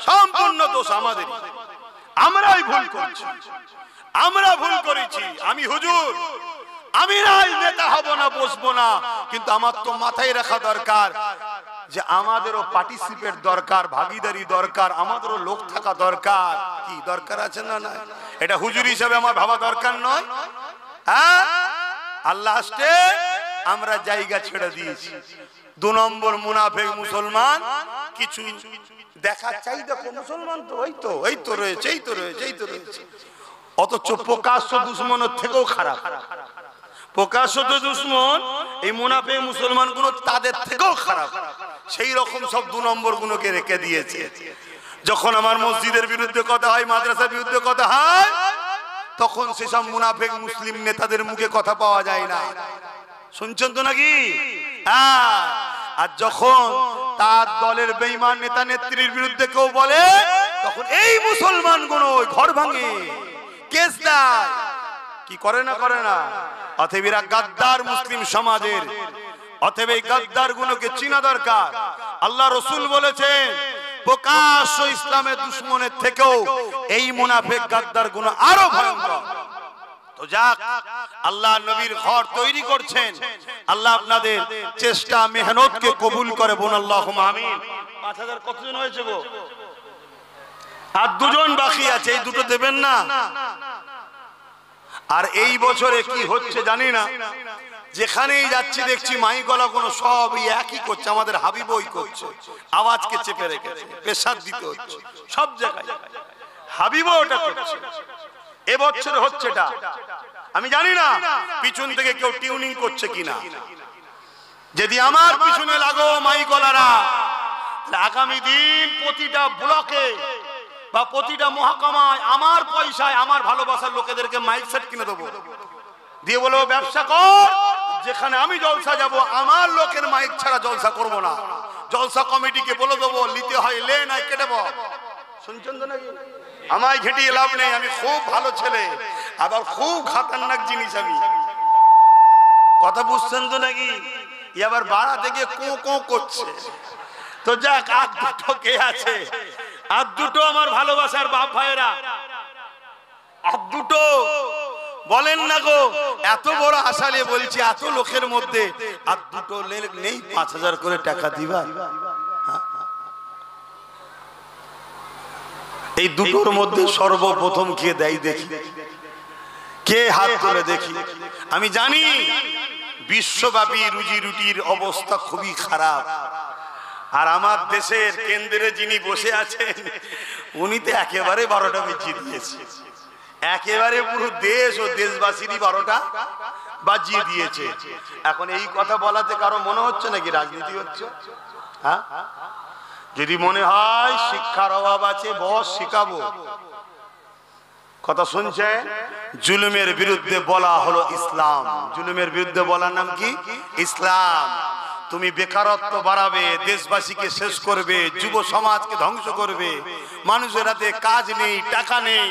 সম্পূর্ণ দোষ আমাদের। আমরাই ভুল করছি, আমরা ভুল করেছি। আমি হুজুর, আমি নাই নেতা হব না, বসবো না, কিন্তু আমার তো মাথায় রাখা দরকার যে আমাদেরও পার্টিসিপেট দরকার, ভাগিদারি দরকার, আমাদেরও লোক থাকা দরকার। কি দরকার আছে না? না, এটা হুজুর হিসেবে আমার ভাবা দরকার নয়? হ্যাঁ, আল্লাহ আসতে আমরা জায়গা ছেড়ে দিয়েছি। 2 নম্বর মুনাফিক মুসলমান কিছু দেখা চাই, দেখো মুসলমান তো এই তো রয়েছে, এই তো রয়েছে, এই তো রয়েছে, অথচ প্রকাশ্য দুশমনের থেকেও খারাপ। প্রকাশ্য দুশমন এই মুনাফিক মুসলমান গুলো তাদের থেকেও খারাপ। সেই রকম সব 2 নম্বর গুলোকে রেখে দিয়েছে। যখন আমার মসজিদের বিরুদ্ধে কথা হয়, মাদ্রাসার বিরুদ্ধে কথা হয়, তখন সেসব মুনাফিক মুসলিম নেতাদের মুখে কথা পাওয়া যায় না। শুনছেন তো নাকি? হ্যাঁ। আর যখন তার দলের বেঈমান নেতা নেত্রীর বিরুদ্ধে কেউ বলে, তখন এই মুসলমান গুলো ঘর ভাঙে, কেস দেয়। কি করে না? করে না? অতএব এরা গাদ্দার মুসলিম সমাজের। অতএব এই গাদ্দার গুলোকে চিনা দরকার। আল্লাহ রসুল বলেছেন, প্রকাশ্য ইসলামের দুশমনের থেকেও এই মুনাফিক গাদ্দার গুলো আরো ভয়ঙ্কর। তো যাক, আল্লাহ নবীর ঘর তৈরি করছেন। আল্লাহ আপনাদের চেষ্টা মেহনতকে কবুল করে। বোন আল্লাহুম্মা আমিন। 5000 কতজন হয়েছে গো? আর 2 জন বাকি আছে, এই দুটো দেবেন না? আর এই বছরে কি হচ্ছে জানি না, যেখানেই যাচ্ছি দেখছি মাইকলা কোনো সব একই করছে। আমাদের হাবিবই করছে, আওয়াজকে চেপে রেখেছে, প্রেসার দিতে হচ্ছে সব জায়গায়। হাবিবও ওটা করছে। এবছর হচ্ছে এটা, আমি জানি না পিছন থেকে কেউ টিউনিং করছে কিনা। যদি আমার পিছনে লাগো মাইকলারা, আগামী দিন প্রতিটা ব্লকে বা প্রতিটা মহকুমায় আমার পয়সায় আমার ভালোবাসার লোকেদেরকে মাইক সেট কিনে দেবো, দিয়ে বলবো ব্যবসা কর। যেখানে আমি জলসা যাব, আমার লোকের মাইক ছাড়া জলসা করব না। জলসা কমিটিকে বলে দেবো, নিতে হয় লে, নাই কেটে বল। শুনছেন তো নাকি? আমায় ঘেটিয়ে লাভ নেই, আমি খুব ভালো ছেলে, আবার খুব খাতারনাক জিনিস আমি। কথা বুঝছেন তো নাকি? এবার বাড়া থেকে কো কো করছে। তো যাক, আর দুটো কে আছে? আর দুটো আমার ভালোবাসার বাপ ভাইয়েরা, আর দুটো বলেন না গো। এত বড় আশা নিয়ে বলছি, এত লোকের মধ্যে আর দুটো নেই 5000 করে টাকা দিবা? এই দুটোর মধ্যে সর্বপ্রথম কে দেয় দেখি, কে হাত তুলে দেখি। আমি জানি বিশ্বব্যাপী রুজি রুটির অবস্থা খুবই খারাপ, আর আমার দেশের কেন্দ্রে যিনি বসে আছেন উনি তো একেবারে 12টা বাজিয়ে দিয়েছে। একেবারে পুরো দেশ ও দেশবাসীরই 12টা বাজিয়ে দিয়েছে। এখন এই কথা বলাতে কারো মনে হচ্ছে নাকি রাজনীতি হচ্ছে? হ্যাঁ, যদি মনে হয় শিক্ষার অভাব আছে, বস শিখাবো, কথা শুনছে? জুলুমের বিরুদ্ধে বলা হলো ইসলাম। জুলুমের বিরুদ্ধে বলার নাম কি? ইসলাম। তুমি বেকারত্ব বাড়াবে, দেশবাসীকে শেষ করবে, যুব সমাজকে ধ্বংস করবে, মানুষের হাতে কাজ নেই, টাকা নেই,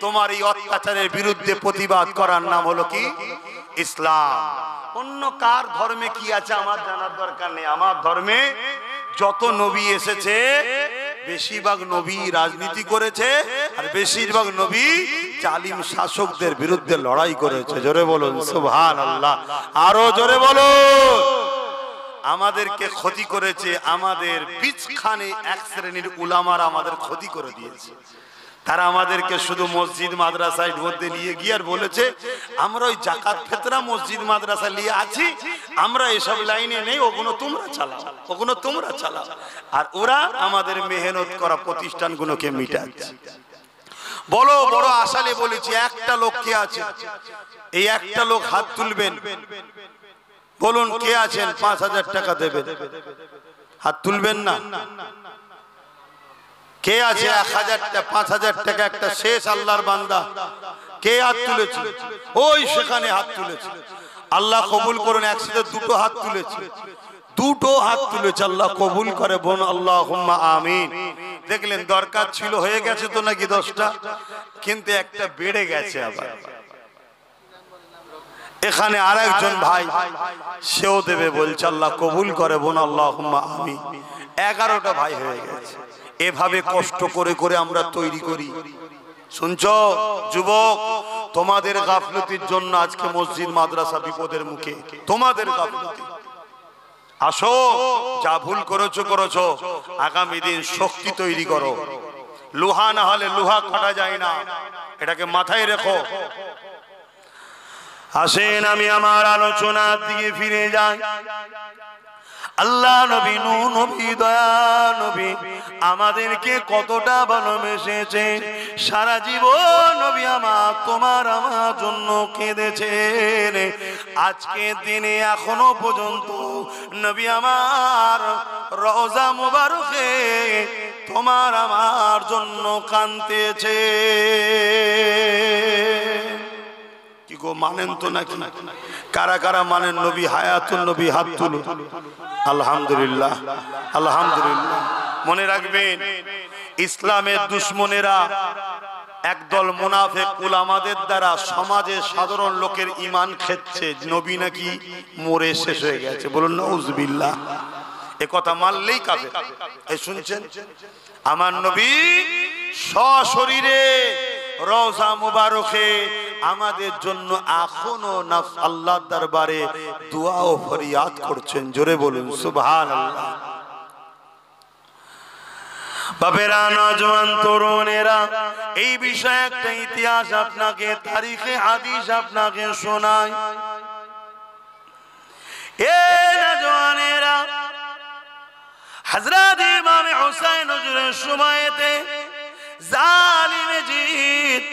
তোমার এই অত্যাচারের বিরুদ্ধে প্রতিবাদ করার নাম হলো কি? ইসলাম। অন্য কার ধর্মে কি আছে আমার জানার দরকার নেই। আমার ধর্মে যত নবী এসেছে বেশিরভাগ নবী রাজনীতি করেছে, আর বেশিরভাগ নবী জালিম শাসকদের বিরুদ্ধে লড়াই করেছে। জোরে বলুন সুবহানাল্লাহ। আরো জোরে বলুন। আমাদেরকে ক্ষতি করেছে, আমাদের বীজখানে এক শ্রেণীর উলামারা আমাদের ক্ষতি করে দিয়েছে। তারা আমাদেরকে শুধু মসজিদ মাদ্রাসার মধ্যে নিয়ে গিয়ে আর বলেছে আমরা ওই জাকাত ফিতরা মসজিদ মাদ্রাসা নিয়ে আছি, আমরা এসব লাইনে নেই, ওগুলো তোমরা চালাও, ওগুলো তোমরা চালাও। আর ওরা আমাদের মেহনত করা প্রতিষ্ঠানগুলোকে মিটাচ্ছে। বড় বড় আশালে বলেছি, একটা লোক কে আছে? এই একটা লোক হাত তুলবেন, বলুন কে আছেন 5000 টাকা দেবেন? হাত তুলবেন না? কে আছে 5000 টাকা একটা শেষ আল্লাহর বান্দা? কে হাত তুলেছে? ওই সেখানে হাত তুলেছে। আল্লাহ কবুল করুন। একসাথে দুটো হাত তুলেছে, দুটো হাত তুলেছে। আল্লাহ কবুল করে বোন, আল্লাহুম্মা আমিন। দেখলেন দরকার ছিল, হয়ে গেছে তো নাকি 10টা, কিন্তু একটা বেড়ে গেছে আবার। এখানে আরেকজন ভাই সেও দেবে বলছে, আল্লাহ কবুল করে বোন, আল্লাহুম্মা আমিন। 11টা ভাই হয়ে গেছে। এভাবে কষ্ট করে করে আমরা তৈরি করি। শুনছো যুবক, তোমাদের গাফলতির জন্য আজকে মসজিদ মাদ্রাসা বিপদের মুখে, তোমাদের গাফলতি। আসো, যা ভুল করেছো করেছো, আগামী দিন শক্তি তৈরি করো। লোহা না হলে লোহা কাটা যায় না, এটাকে মাথায় রেখো। আসেন আমি আমার আলোচনার দিকে ফিরে যাই। আল্লাহ নবী, নূহ নবী, দয়া নবী আমাদেরকে কতটা ভালোবেসেছে। সারা জীবন নবী আমার তোমার আমার জন্য কেঁদেছেন। আজকে দিনে এখনো পর্যন্ত নবী আমার রওজা মুবারকে তোমার আমার জন্য কাঁদতেছে। কি গো, মানেন তো নাকি? কারা কারা মানেন নবী হায়াতুন নবী? হাত তুলুন। আলহামদুলিল্লাহ, আলহামদুলিল্লাহ। মনে রাখবেন, ইসলামের দুশমনেরা একদল মুনাফিক উলামাদের দ্বারা সমাজের সাধারণ লোকের ঈমান খেচ্ছে, নবী নাকি মরে শেষ হয়ে গেছে। বলুন নাউজুবিল্লাহ। এ কথা মানলেই কাফের। এই শুনছেন, আমার নবী সশরীরে রওজা মুবারকে আমাদের জন্য এখনো আল্লাহর দরবারে দোয়া ও ফরিয়াদ করছেন। জোরে বলুন সুবহানাল্লাহ। বাবেরা, নওজোয়ান তরুণেরা, এই বিষয়ে একটা ইতিহাস আপনাকে, তারিখে হাদিস আপনাকে শোনাই। এ নওজোয়ানেরা, হযরত ইমাম হুসাইন হুজুরের সময়তে জালিম জিদ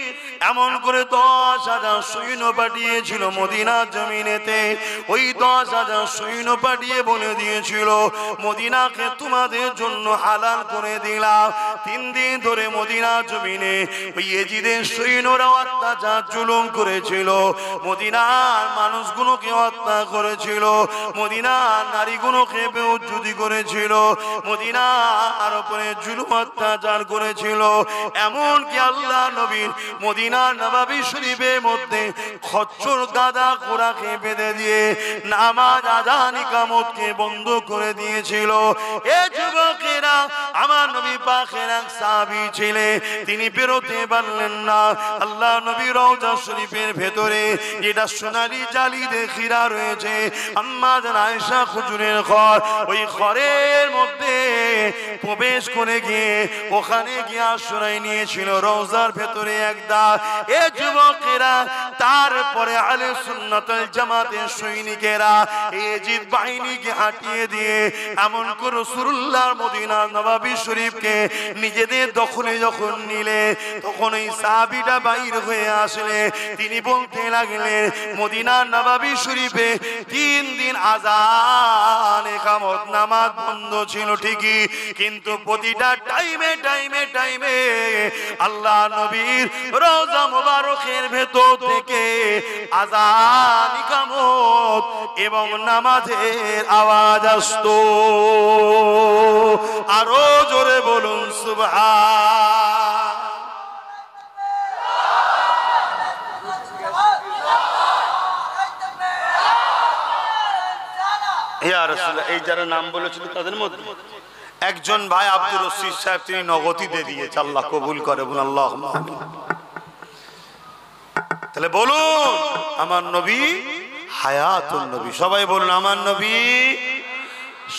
এমন করে 10,000 সৈন্য পাঠিয়েছিল মদিনা জমিনেতে। ওই 10,000 সৈন্য পাঠিয়ে বলে দিয়েছিল, মদিনাকে তোমাদের জন্য হালাল করে দিলাম। 3 দিন ধরে মদিনা জমিনে ওই ইয়েজিদের সৈন্যরা অত্যাচার জুলুম করেছিল, মদিনার মানুষগুলোকে হত্যা করেছিল, মদিনার নারীগুলোকে বেউজ্জতি করেছিল, মদিনার উপরে জুলুম অত্যাচার করেছিল। এমনকি আল্লাহ নবীর মদিনার নববী শরীফের মধ্যে খচ্চর গাদা ঘোড়াকে বেঁধে দিয়ে নামাজ আযান ইকামতকে বন্ধ করে দিয়েছিল। এ যুবকেরা, আমার নবী পাকের এক সাহাবী ছিলেন, তিনি বেরোতে পারলেন না। আল্লাহ নবী রওজা শরীফের ভেতরে যেটা সোনালী জালি দিয়ে ঘেরা রয়েছে, আম্মা জান আয়েশা হুজুরের ঘর, ওই ঘরের মধ্যে প্রবেশ করে গিয়ে ওখানে গিয়ে আশ্রয় নিয়েছিল রওজার ভেতরে একদা। এ যুবকেরা, তারপরে আহলে সুন্নাত ওয়াল জামাতের সৈনিকেরা ইয়েজিদ বাহিনীকে হাঁটিয়ে দিয়ে এমন করে রাসূলুল্লাহর মদিনা নববী শরীফকে নিজেদের দখলে যখন নিলে তখন এই সাহাবীটা বাইর হয়ে আসলে তিনি বলতে লাগলেন মদিনা নববী শরীফে 3 দিন আযান ইকামত নামাজ বন্ধ ছিল ঠিকই, কিন্তু প্রতিটা টাইমে টাইমে টাইমে আল্লাহ নবীর রওজা মুবারকের ভেতর থেকে আযান ইকামত এবং নামাজের আওয়াজ আসতো। আরো জোরে বলুন সুবহান। ইয়া রাসূলুল্লাহ, এই যারা নাম বলেছিল তাদের মধ্যে একজন ভাই আব্দুর রশিদ সাহেব, তিনি নগদে দিয়েছে, আল্লাহ কবুল করে বলুন আল্লাহুম্মা আমিন। তাহলে বলুন আমার নবী হায়াতুন নবী, সবাই বলুন আমার নবী।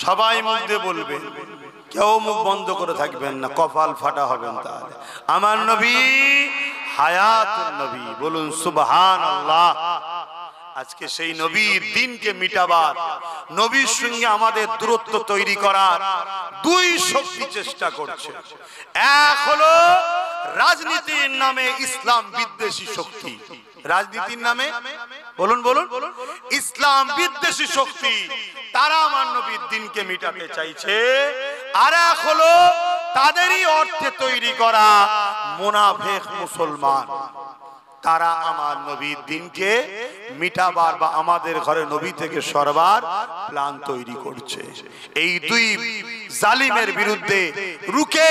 সবাই মুখ দিয়ে বলবেন, কেউ মুখ বন্ধ করে থাকবেন না, কপাল ফাটা হবেন। তাহলে আমার নবী হায়াতুন নবী, বলুন সুবহানাল্লাহ। আজকে সেই নবীর দিনকে মিটাবার, নবীর সঙ্গে আমাদের দূরত্ব তৈরি করার 2 শক্তি চেষ্টা করছে। এক হলো রাজনীতির নামে ইসলাম বিদ্বেষী শক্তি, রাজনীতির নামে বলুন বলুন ইসলাম বিদ্বেষী শক্তি, তারা আমার নবীর দিনকে মিটাতে চাইছে। আর এক হলো তাদেরই অর্থে তৈরি করা মুনাফিক মুসলমান, তারা আমার নবীর দিনকে মিটাবার বা আমাদের ঘরে নবী থেকে সরবার প্ল্যান তৈরি করছে। এই 2 জালিমের বিরুদ্ধে রুখে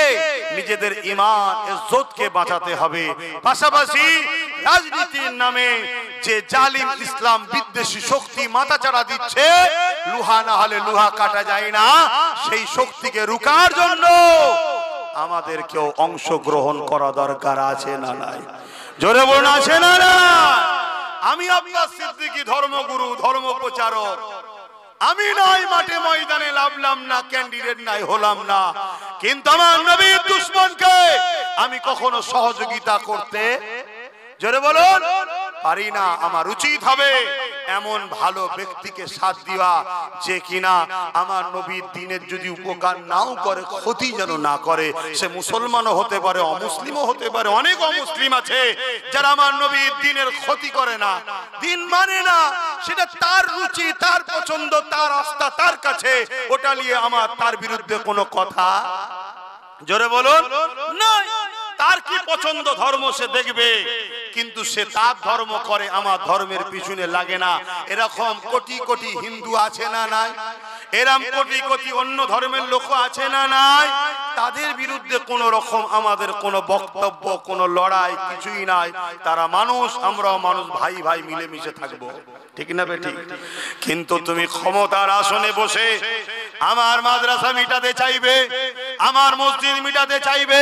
নিজেদের ঈমান ইজ্জতকে বাঁচাতে হবে। পাশাপাশি রাজনীতির নামে যে জালিম ইসলাম বিদ্বেষী শক্তি মাথাচাড়া দিচ্ছে, লোহা না হলে লোহা কাটা যায় না, সেই শক্তিকে রুখার জন্য আমাদেরকেও অংশগ্রহণ করা দরকার আছে না নাই? জোরে বলুন আছে না না? আমি আব্বাস সিদ্দিকী ধর্মগুরু, ধর্ম প্রচারক, আমি নাই মাঠে ময়দানে লাভলাম না, ক্যান্ডিডেট নাই হলাম না, কিন্তু আমার নবীর দুশমনকে আমি কখনো সহযোগিতা করতে, জোরে বলুন, পারি না। আমার উচিত হবে এমন ভালো ব্যক্তিকে সাথ দেওয়া যে কিনা আমার নবীর দিনের যদি উপকার নাও করে, ক্ষতি যেন না করে। সে মুসলমানও হতে পারে, অমুসলিমও হতে পারে। অনেক অমুসলিম আছে যারা আমার নবীর দিনের ক্ষতি করে না, দিন মানে না, সেটা তার রুচি, তার পছন্দ, তার আস্থা তার কাছে, ওটা নিয়ে আমার তার বিরুদ্ধে কোনো কথা, জোরে বলুন, নয়। তার কি পছন্দ ধর্ম সে দেখবে, কিন্তু সে তার ধর্ম করে, আমার ধর্মের পিছনে লাগে না। এরকম কোটি কোটি হিন্দু আছে না নাই? এরকম কোটি কোটি অন্য ধর্মের লোক আছে না নাই? তাদের বিরুদ্ধে কোন রকম আমাদের কোনো বক্তব্য, কোনো লড়াই কিছুই নাই। তারা মানুষ, আমরাও মানুষ, ভাই ভাই মিলেমিশে থাকবো, ঠিক না বেঠিক? কিন্তু তুমি ক্ষমতার আসনে বসে আমার মাদ্রাসা মিটাতে চাইবে, আমার মসজিদ মিটাতে চাইবে,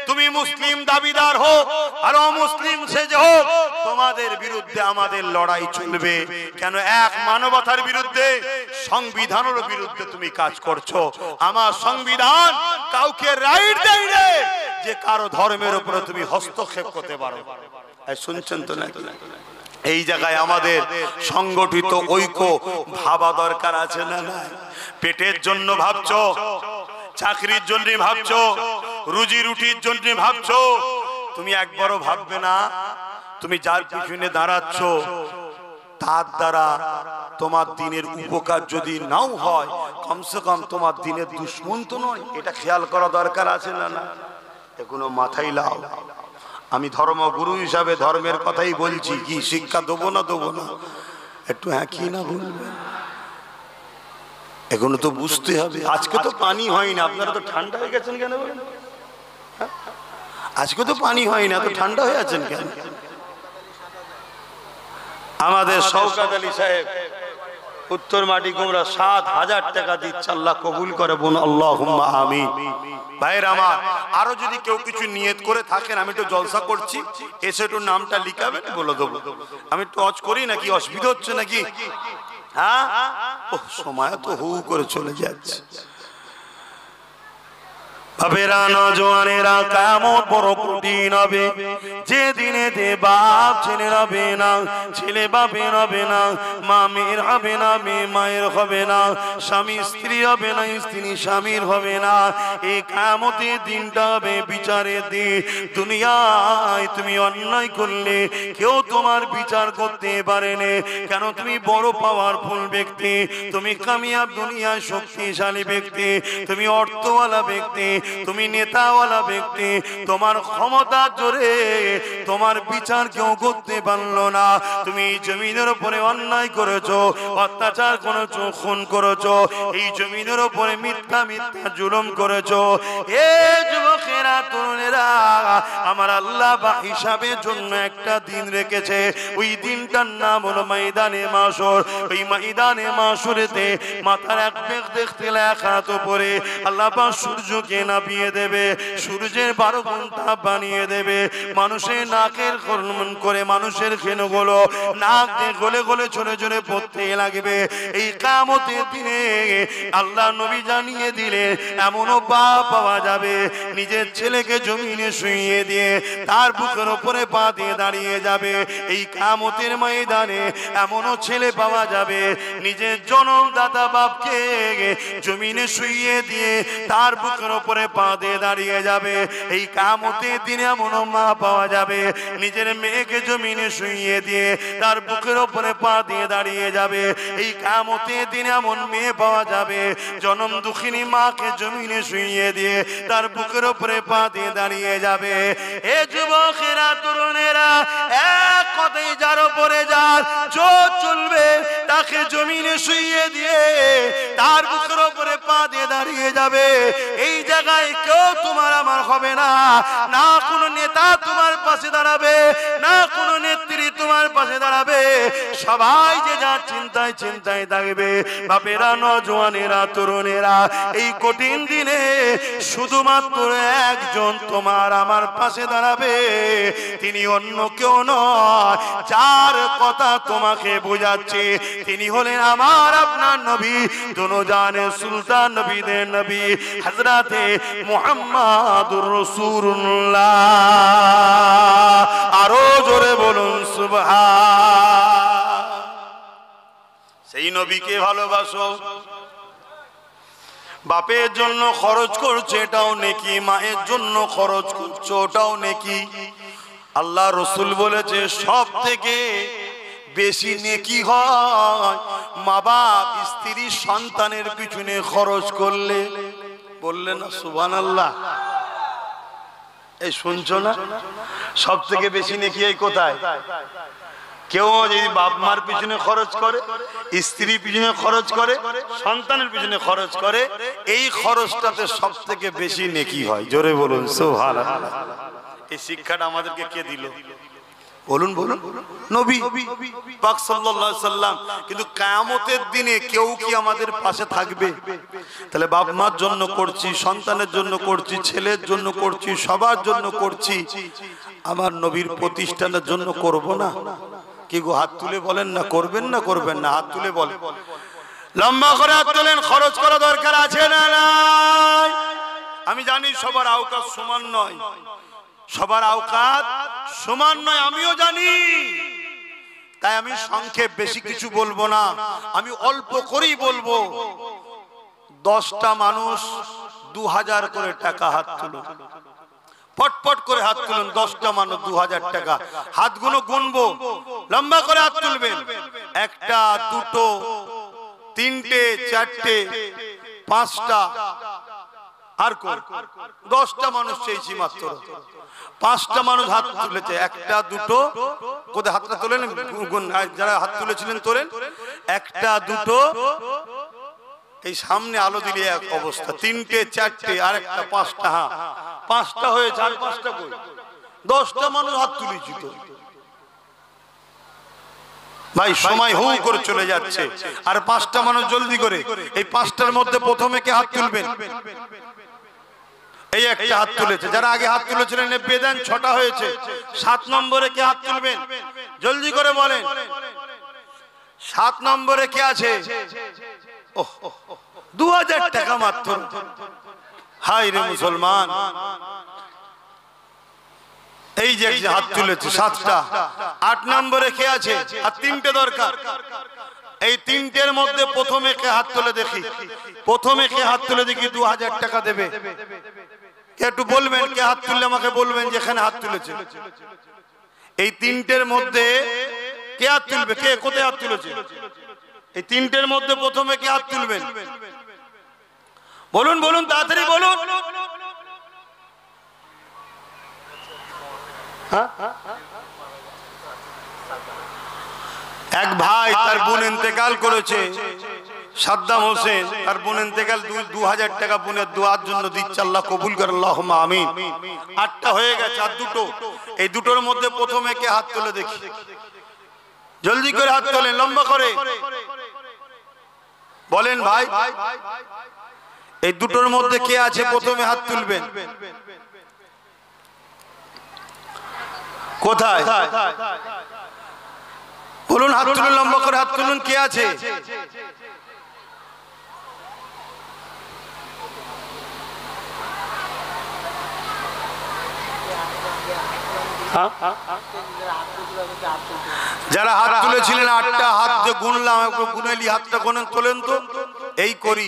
তুমি মুসলিম দাবিদার হোক আর অমুসলিম সেজে হোক, তোমাদের বিরুদ্ধে আমাদের লড়াই চলবে। কেন? এক মানবতার বিরুদ্ধে, সংবিধানের বিরুদ্ধে তুমি কাজ করছো। আমার সংবিধান কাউকে রাইট দেয় না যে কারো ধর্মের উপরে তুমি হস্তক্ষেপ করতে পারো। শুনছেন তো নাকি? এই জায়গায় আমাদের সংগঠিত ঐক্য ভাবা দরকার আছে না নাই? পেটের জন্য ভাবছো, চাকরির জন্য ভাবছো, রুজি রুটির জন্য ভাবছো, তুমি একবারও ভাববে না তুমি যার পিছনে দাঁড়াচ্ছ তার দ্বারা তোমার দিনের উপকার যদি নাও হয়, কমসে কম তোমার দিনের দুশ্মন তো নয়। এটা খেয়াল করা দরকার আছে না না? এগুলো মাথায় লাও। আমি ধর্মগুরু হিসাবে ধর্মের কথাই বলছি, কি শিক্ষা দেবো না দেবো না একটু হ্যাঁ কি না বলবেন? এগুলো তো বুঝতে হবে। আজকে তো পানি হয় না, আপনারা তো ঠান্ডা হয়ে গেছেন কেন বলেন? আজকে তো পানি হয় না, তো ঠান্ডা হয়ে আছেন কেন? আমাদের শওকত আলী সাহেব উত্তর মাটি কুমড়া ৭,০০০ টাকা দিচ্ছে, আল্লাহ কবুল করে বোন, আল্লাহুম্মা আমিন। ভাইয়ের আমার, আরো যদি কেউ কিছু নিয়ত করে থাকেন, আমি একটু জলসা করছি, এসে একটু নামটা লিখাবেন, বলে দেবো। আমি টচ করি নাকি, অসুবিধা হচ্ছে নাকি? হ্যাঁ, সময় তো হু করে চলে যাচ্ছে। বাপেরা নওজওয়ানেরা কিয়ামত বড় কঠিন হবে যে দিনে দে বাপ ছেলে হবে না ছেলে বাপের হবে না মা মেয়ের হবে না মেয়ে মায়ের হবে না স্বামী স্ত্রী হবে না স্ত্রী স্বামীর হবে না এই কিয়ামতের দিনটা হবে বিচারের দিন দুনিয়ায় তুমি অন্যায় করলে কেউ তোমার বিচার করতে পারেনি কেন তুমি বড় পাওয়ারফুল ব্যক্তি তুমি কামিয়াব দুনিয়ায় শক্তিশালী ব্যক্তি তুমি অর্থওয়ালা ব্যক্তি তুমি নেতাওয়ালা ব্যক্তি তোমার ক্ষমতা জোরে তোমার বিচার কেউ করতে পারলো না তুমি জমিনের উপরে অন্যায় করেছো অত্যাচার করেছো খুন করেছো এই জমিনের উপরে মিথ্যা মিথ্যা জুলুম করেছো এ যুবকেরা তরুণেরা আমার আল্লাহ বা হিসাবের জন্য একটা দিন রেখেছে ওই দিনটার নাম হলো ময়দানে মাশর ওই ময়দানে মাশরেতে মাথার এক বেগ দেখতে লেখাত উপরে আল্লাহ পাক সূর্যকে নামিয়ে দেবে সূর্যের 12 ঘন্টা বানিয়ে দেবে মানুষের নাকের কর্মন করে মানুষের খেনগুলো নাক দিয়ে গলে গলে ঝরে ঝরে পড়তে লাগবে এই কিয়ামতের দিনে আল্লাহ নবী জানিয়ে দিলেন এমনও বাপ পাওয়া যাবে নিজের ছেলেকে জমিনে শুইয়ে দিয়ে তার বুকের উপরে পা দিয়ে দাঁড়িয়ে যাবে এই কিয়ামতের ময়দানে এমনও ছেলে পাওয়া যাবে নিজের জন্মদাতা বাপকে জমিনে শুইয়ে দিয়ে তার বুকের উপরে পা দিয়ে দাঁড়িয়ে যাবে এই কিয়ামতের দিনে এমনও মা পাওয়া যাবে নিজের মেয়েকে জমিনে শুইয়ে দিয়ে তার বুকের উপরে পা দিয়ে দাঁড়িয়ে যাবে এই কিয়ামতের দিনে এমন মেয়ে পাওয়া যাবে জনম দুঃখিনী মাকে জমিনে শুইয়ে দিয়ে তার বুকের উপরে পা দিয়ে দাঁড়িয়ে যাবে এ যুবকেরা তরুণেরা এক কথাই যার উপরে যার জোর চলবে তাকে জমিনে শুইয়ে দিয়ে তার বুকের উপরে পা দিয়ে দাঁড়িয়ে যাবে এই জায়গায় কেউ তোমার আমার হবে না না কোনো নেতা তোমার পাশে দাঁড়াবে না কোনো নেত্রী তোমার পাশে দাঁড়াবে সবাই যে যার চিন্তায় চিন্তায় থাকবে বাপেরা নওজওয়ানেরা তরুণেরা এই কঠিন দিনে শুধুমাত্র একজন তোমার আমার পাশে দাঁড়াবে তিনি অন্য কেউ নয় যার কথা তোমাকে বোঝাচ্ছে তিনি হলেন আমার আপনার নবী দুনিয়ার সুলতান নবীদের নবী হযরতে মুহাম্মাদুর রাসূলুল্লাহ আরো জোরে বলুন সুবহান সেই নবীকে ভালোবাসো বাপের জন্য খরচ করছে এটাও নেকি মায়ের জন্য খরচ করছো ওটাও নেকি আল্লাহ রাসূল বলেছে সব থেকে বেশি নেকি হয় মা বাপ স্ত্রী সন্তানের পিছনে খরচ করলে বললেন না সুবহানাল্লাহ এই শুনছো না সব থেকে বেশি নেকি এই কোথায় কেউ যদি বাপ মার পিছনে খরচ করে স্ত্রীর পিছনে খরচ করে সন্তানের পিছনে খরচ করে এই খরচটাতে সব থেকে বেশি নেকি হয় জোরে বলুন সুবহানাল্লাহ এই শিক্ষাটা আমাদেরকে কে দিল বলুন বলুন নবী পাক সাল্লাল্লাহু আলাইহি সাল্লাম কিন্তু কিয়ামতের দিনে কেউ কি আমাদের পাশে থাকবে তাহলে বাপ মার জন্য করছি সন্তানের জন্য করছি ছেলের জন্য করছি সবার জন্য করছি আমার নবীর প্রতিষ্ঠানের জন্য করব না কি গো হাত তুলে বলেন না করবেন না করবেন না হাত তুলে বলেন লম্বা করে হাত তোলেন খরচ করা দরকার আছে না নাই আমি জানি সবার আওকাত সমান নয় সবার আওকাত সমান নয় আমিও জানি তাই আমি সংক্ষেপ বেশি কিছু বলবো না আমি অল্প করেই বলবো 10টা মানুষ 2000 করে টাকা হাত তুলুন পটপট করে হাত তুলুন 10টা মানুষ 2000 টাকা হাতগুলো গুনবো লম্বা করে হাত তুলবেন একটা দুটো তিনটে চারটে পাঁচটা আর কোন 10টা মানুষ চেয়েছি মাত্র 5টা মানুষ হাত তুলেছে একটা দুটো কোথায় হাতটা তোলেন যারা হাত তুলেছিলেন তোলেন একটা দুটো এই সামনে আলো দিলে এক অবস্থা তিনটে চারটে আর একটা পাঁচটা হ্যাঁ পাঁচটা হয়ে চার পাঁচটা কই 10টা মানুষ হাত তুলেছি তো ভাই সময় হু করে চলে যাচ্ছে আর 5টা মানুষ জলদি করে এই 5টার মধ্যে প্রথমে কে হাত তুলবেন এই একটা হাত তুলেছে যারা আগে হাত তুলেছিলেন বেদান 6টা হয়েছে 7 নম্বরে কে হাত তুলবেন জলদি করে বলেন 7 নম্বরে কে আছে 2000 টাকা মাত্র হায় রে মুসলমান, এই যে হাত তুলেছে 7টা, 8 নম্বরে কে আছে? আর 3টে দরকার। এই 3টের মধ্যে প্রথমে কে হাত তুলে দেখি, প্রথমে কে হাত তুলে দেখি 2000 টাকা দেবে। কে একটু বলবেন, কে হাত তুললে আমাকে বলবেন যেখানে হাত তুলেছে। এই 3টের মধ্যে কে হাত তুলবে? কে কোথায় হাত তুলেছে? এই 3টের মধ্যে প্রথমে কে হাত তুলবেন? বলুন বলুন, তাড়াতাড়ি বলুন। এক ভাই, তার বোন ইন্তেকাল করেছে, সাদ্দাম হোসেন, তার বোন ইন্তেকাল, 2000 টাকা বোনের দোয়ার জন্য দিচ্ছে, আল্লাহ কবুল করে, আল্লাহুম্মা আমিন। 8টা হয়ে গেছে, আর 2টো। এই 2টোর মধ্যে প্রথমে কে হাত তুলে দেখি, জলদি করে হাত তোলেন, লম্বা করে বলেন ভাই। এই 2টোর মধ্যে কে আছে প্রথমে হাত তুলবেন? কোথায় বলুন, হাত তুলুন, লম্বা করে হাত তুলুন, কে আছে? যারা হাত তুলেছিলেন 8টা হাত যে গুনলাম, গুনেলি হাতটা গোনেন, তোলেন তো। এই করি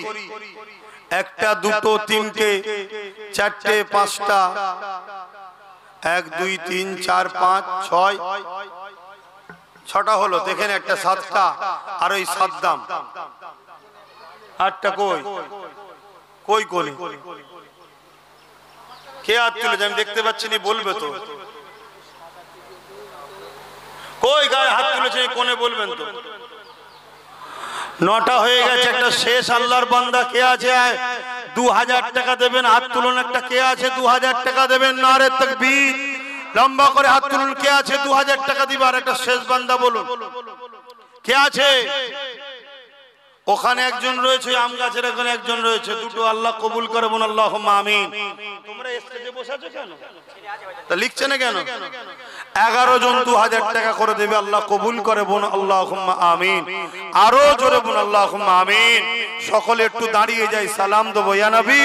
1টা 2টো 3টে 4টে 5টা, 1 2 3 4 5 6 6টা হলো। দেখেন একটা 7টা, আর ওই সাদ্দাম 8টা। কই কই কোনে কে হাত তুলেছে? আমি দেখতে পাচ্ছি না, বলবে তো। কই গায়ে হাত তুলেছে কোনে, বলবেন তো। 9টা হয়ে গেছে, একটা শেষ আল্লাহর বান্দা কে আছে? 2000 টাকা দেবেন, হাত তুলুন। একটা কে আছে 2000 টাকা দেবেন? নারে তাকবীর, লম্বা করে হাত তুলুন। কে আছে 2000 টাকা দিবে? আর একটা শেষ বান্দা বলুন, কে আছে? ওখানে একজন রয়েছে, আম গাছের ওখানে একজন রয়েছে। 2টো, আল্লাহ কবুল করে বোন, আল্লাহুম্মা আমিন। তোমরা স্টেজে বসে আছো কেন? তা লিখছে না কেন? 11 জন 2000 টাকা করে দেবে, আল্লাহ কবুল করে বোন, আল্লাহুম্মা আমিন। আরো জোরে বোন, আল্লাহুম্মা আমিন। সকলে একটু দাঁড়িয়ে যাই, সালাম দেবো। ইয়া নবী,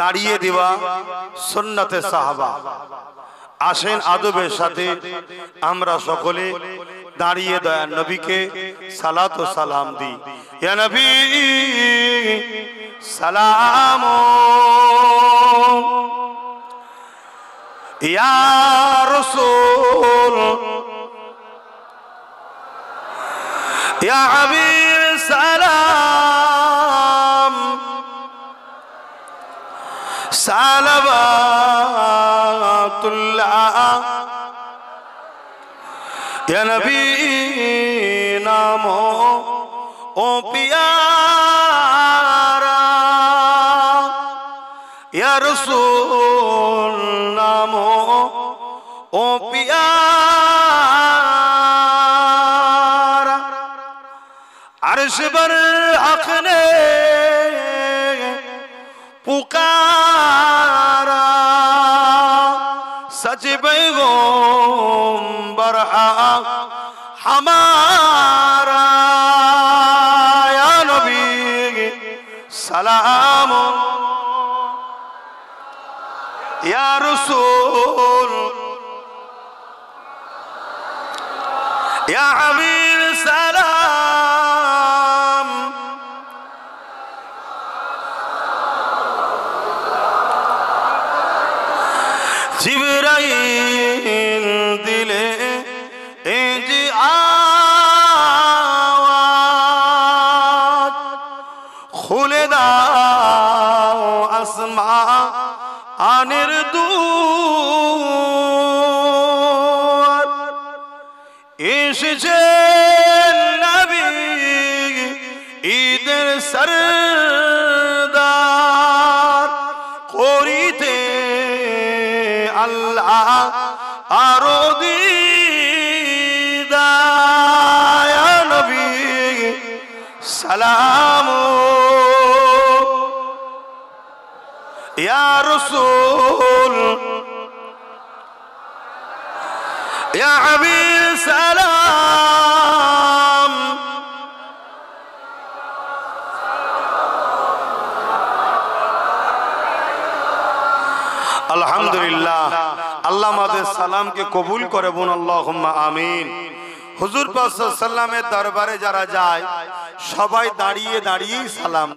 দাঁড়িয়ে দেওয়া সুন্নতে সাহাবা। আসেন আদবের সাথে আমরা সকলে দাঁড়িয়ে দয়ার নবীকে সালাত ও সালাম দিই। ইয়া নবী সালাম, ইয়া রাসূল, ইয়া হাবিব সালাম, সালাওয়াতুল্লাহ, ইয়া নবী নামো ও পিয়ারা, ইয়া রাসূল নামো ও পিয়ারা। আরশ पर हक ने पुकारा, सच पैगंबर हमारा, या नबी सलाम, या रसूल, या हबीब सलाम। जिब्राइल दिले इंज आवाज, खुले दाओ আসমানের দুয়ার, এসেছে নবী ঈদের সরদার, করিতে আল্লাহ আরো দিদার, ইয়া নবী সালাম, ইয়া রাসূল ইয়া হাবিব সালাম। আলহামদুলিল্লাহ, আল্লাহ আমাদের সালামকে কবুল করে বলুন আল্লাহুম্মা আমিন। হুজুর পাক সাল্লাল্লাহু আলাইহি ওয়াসাল্লামের দরবারে যারা যায় সবাই দাঁড়িয়ে দাঁড়িয়েই সালাম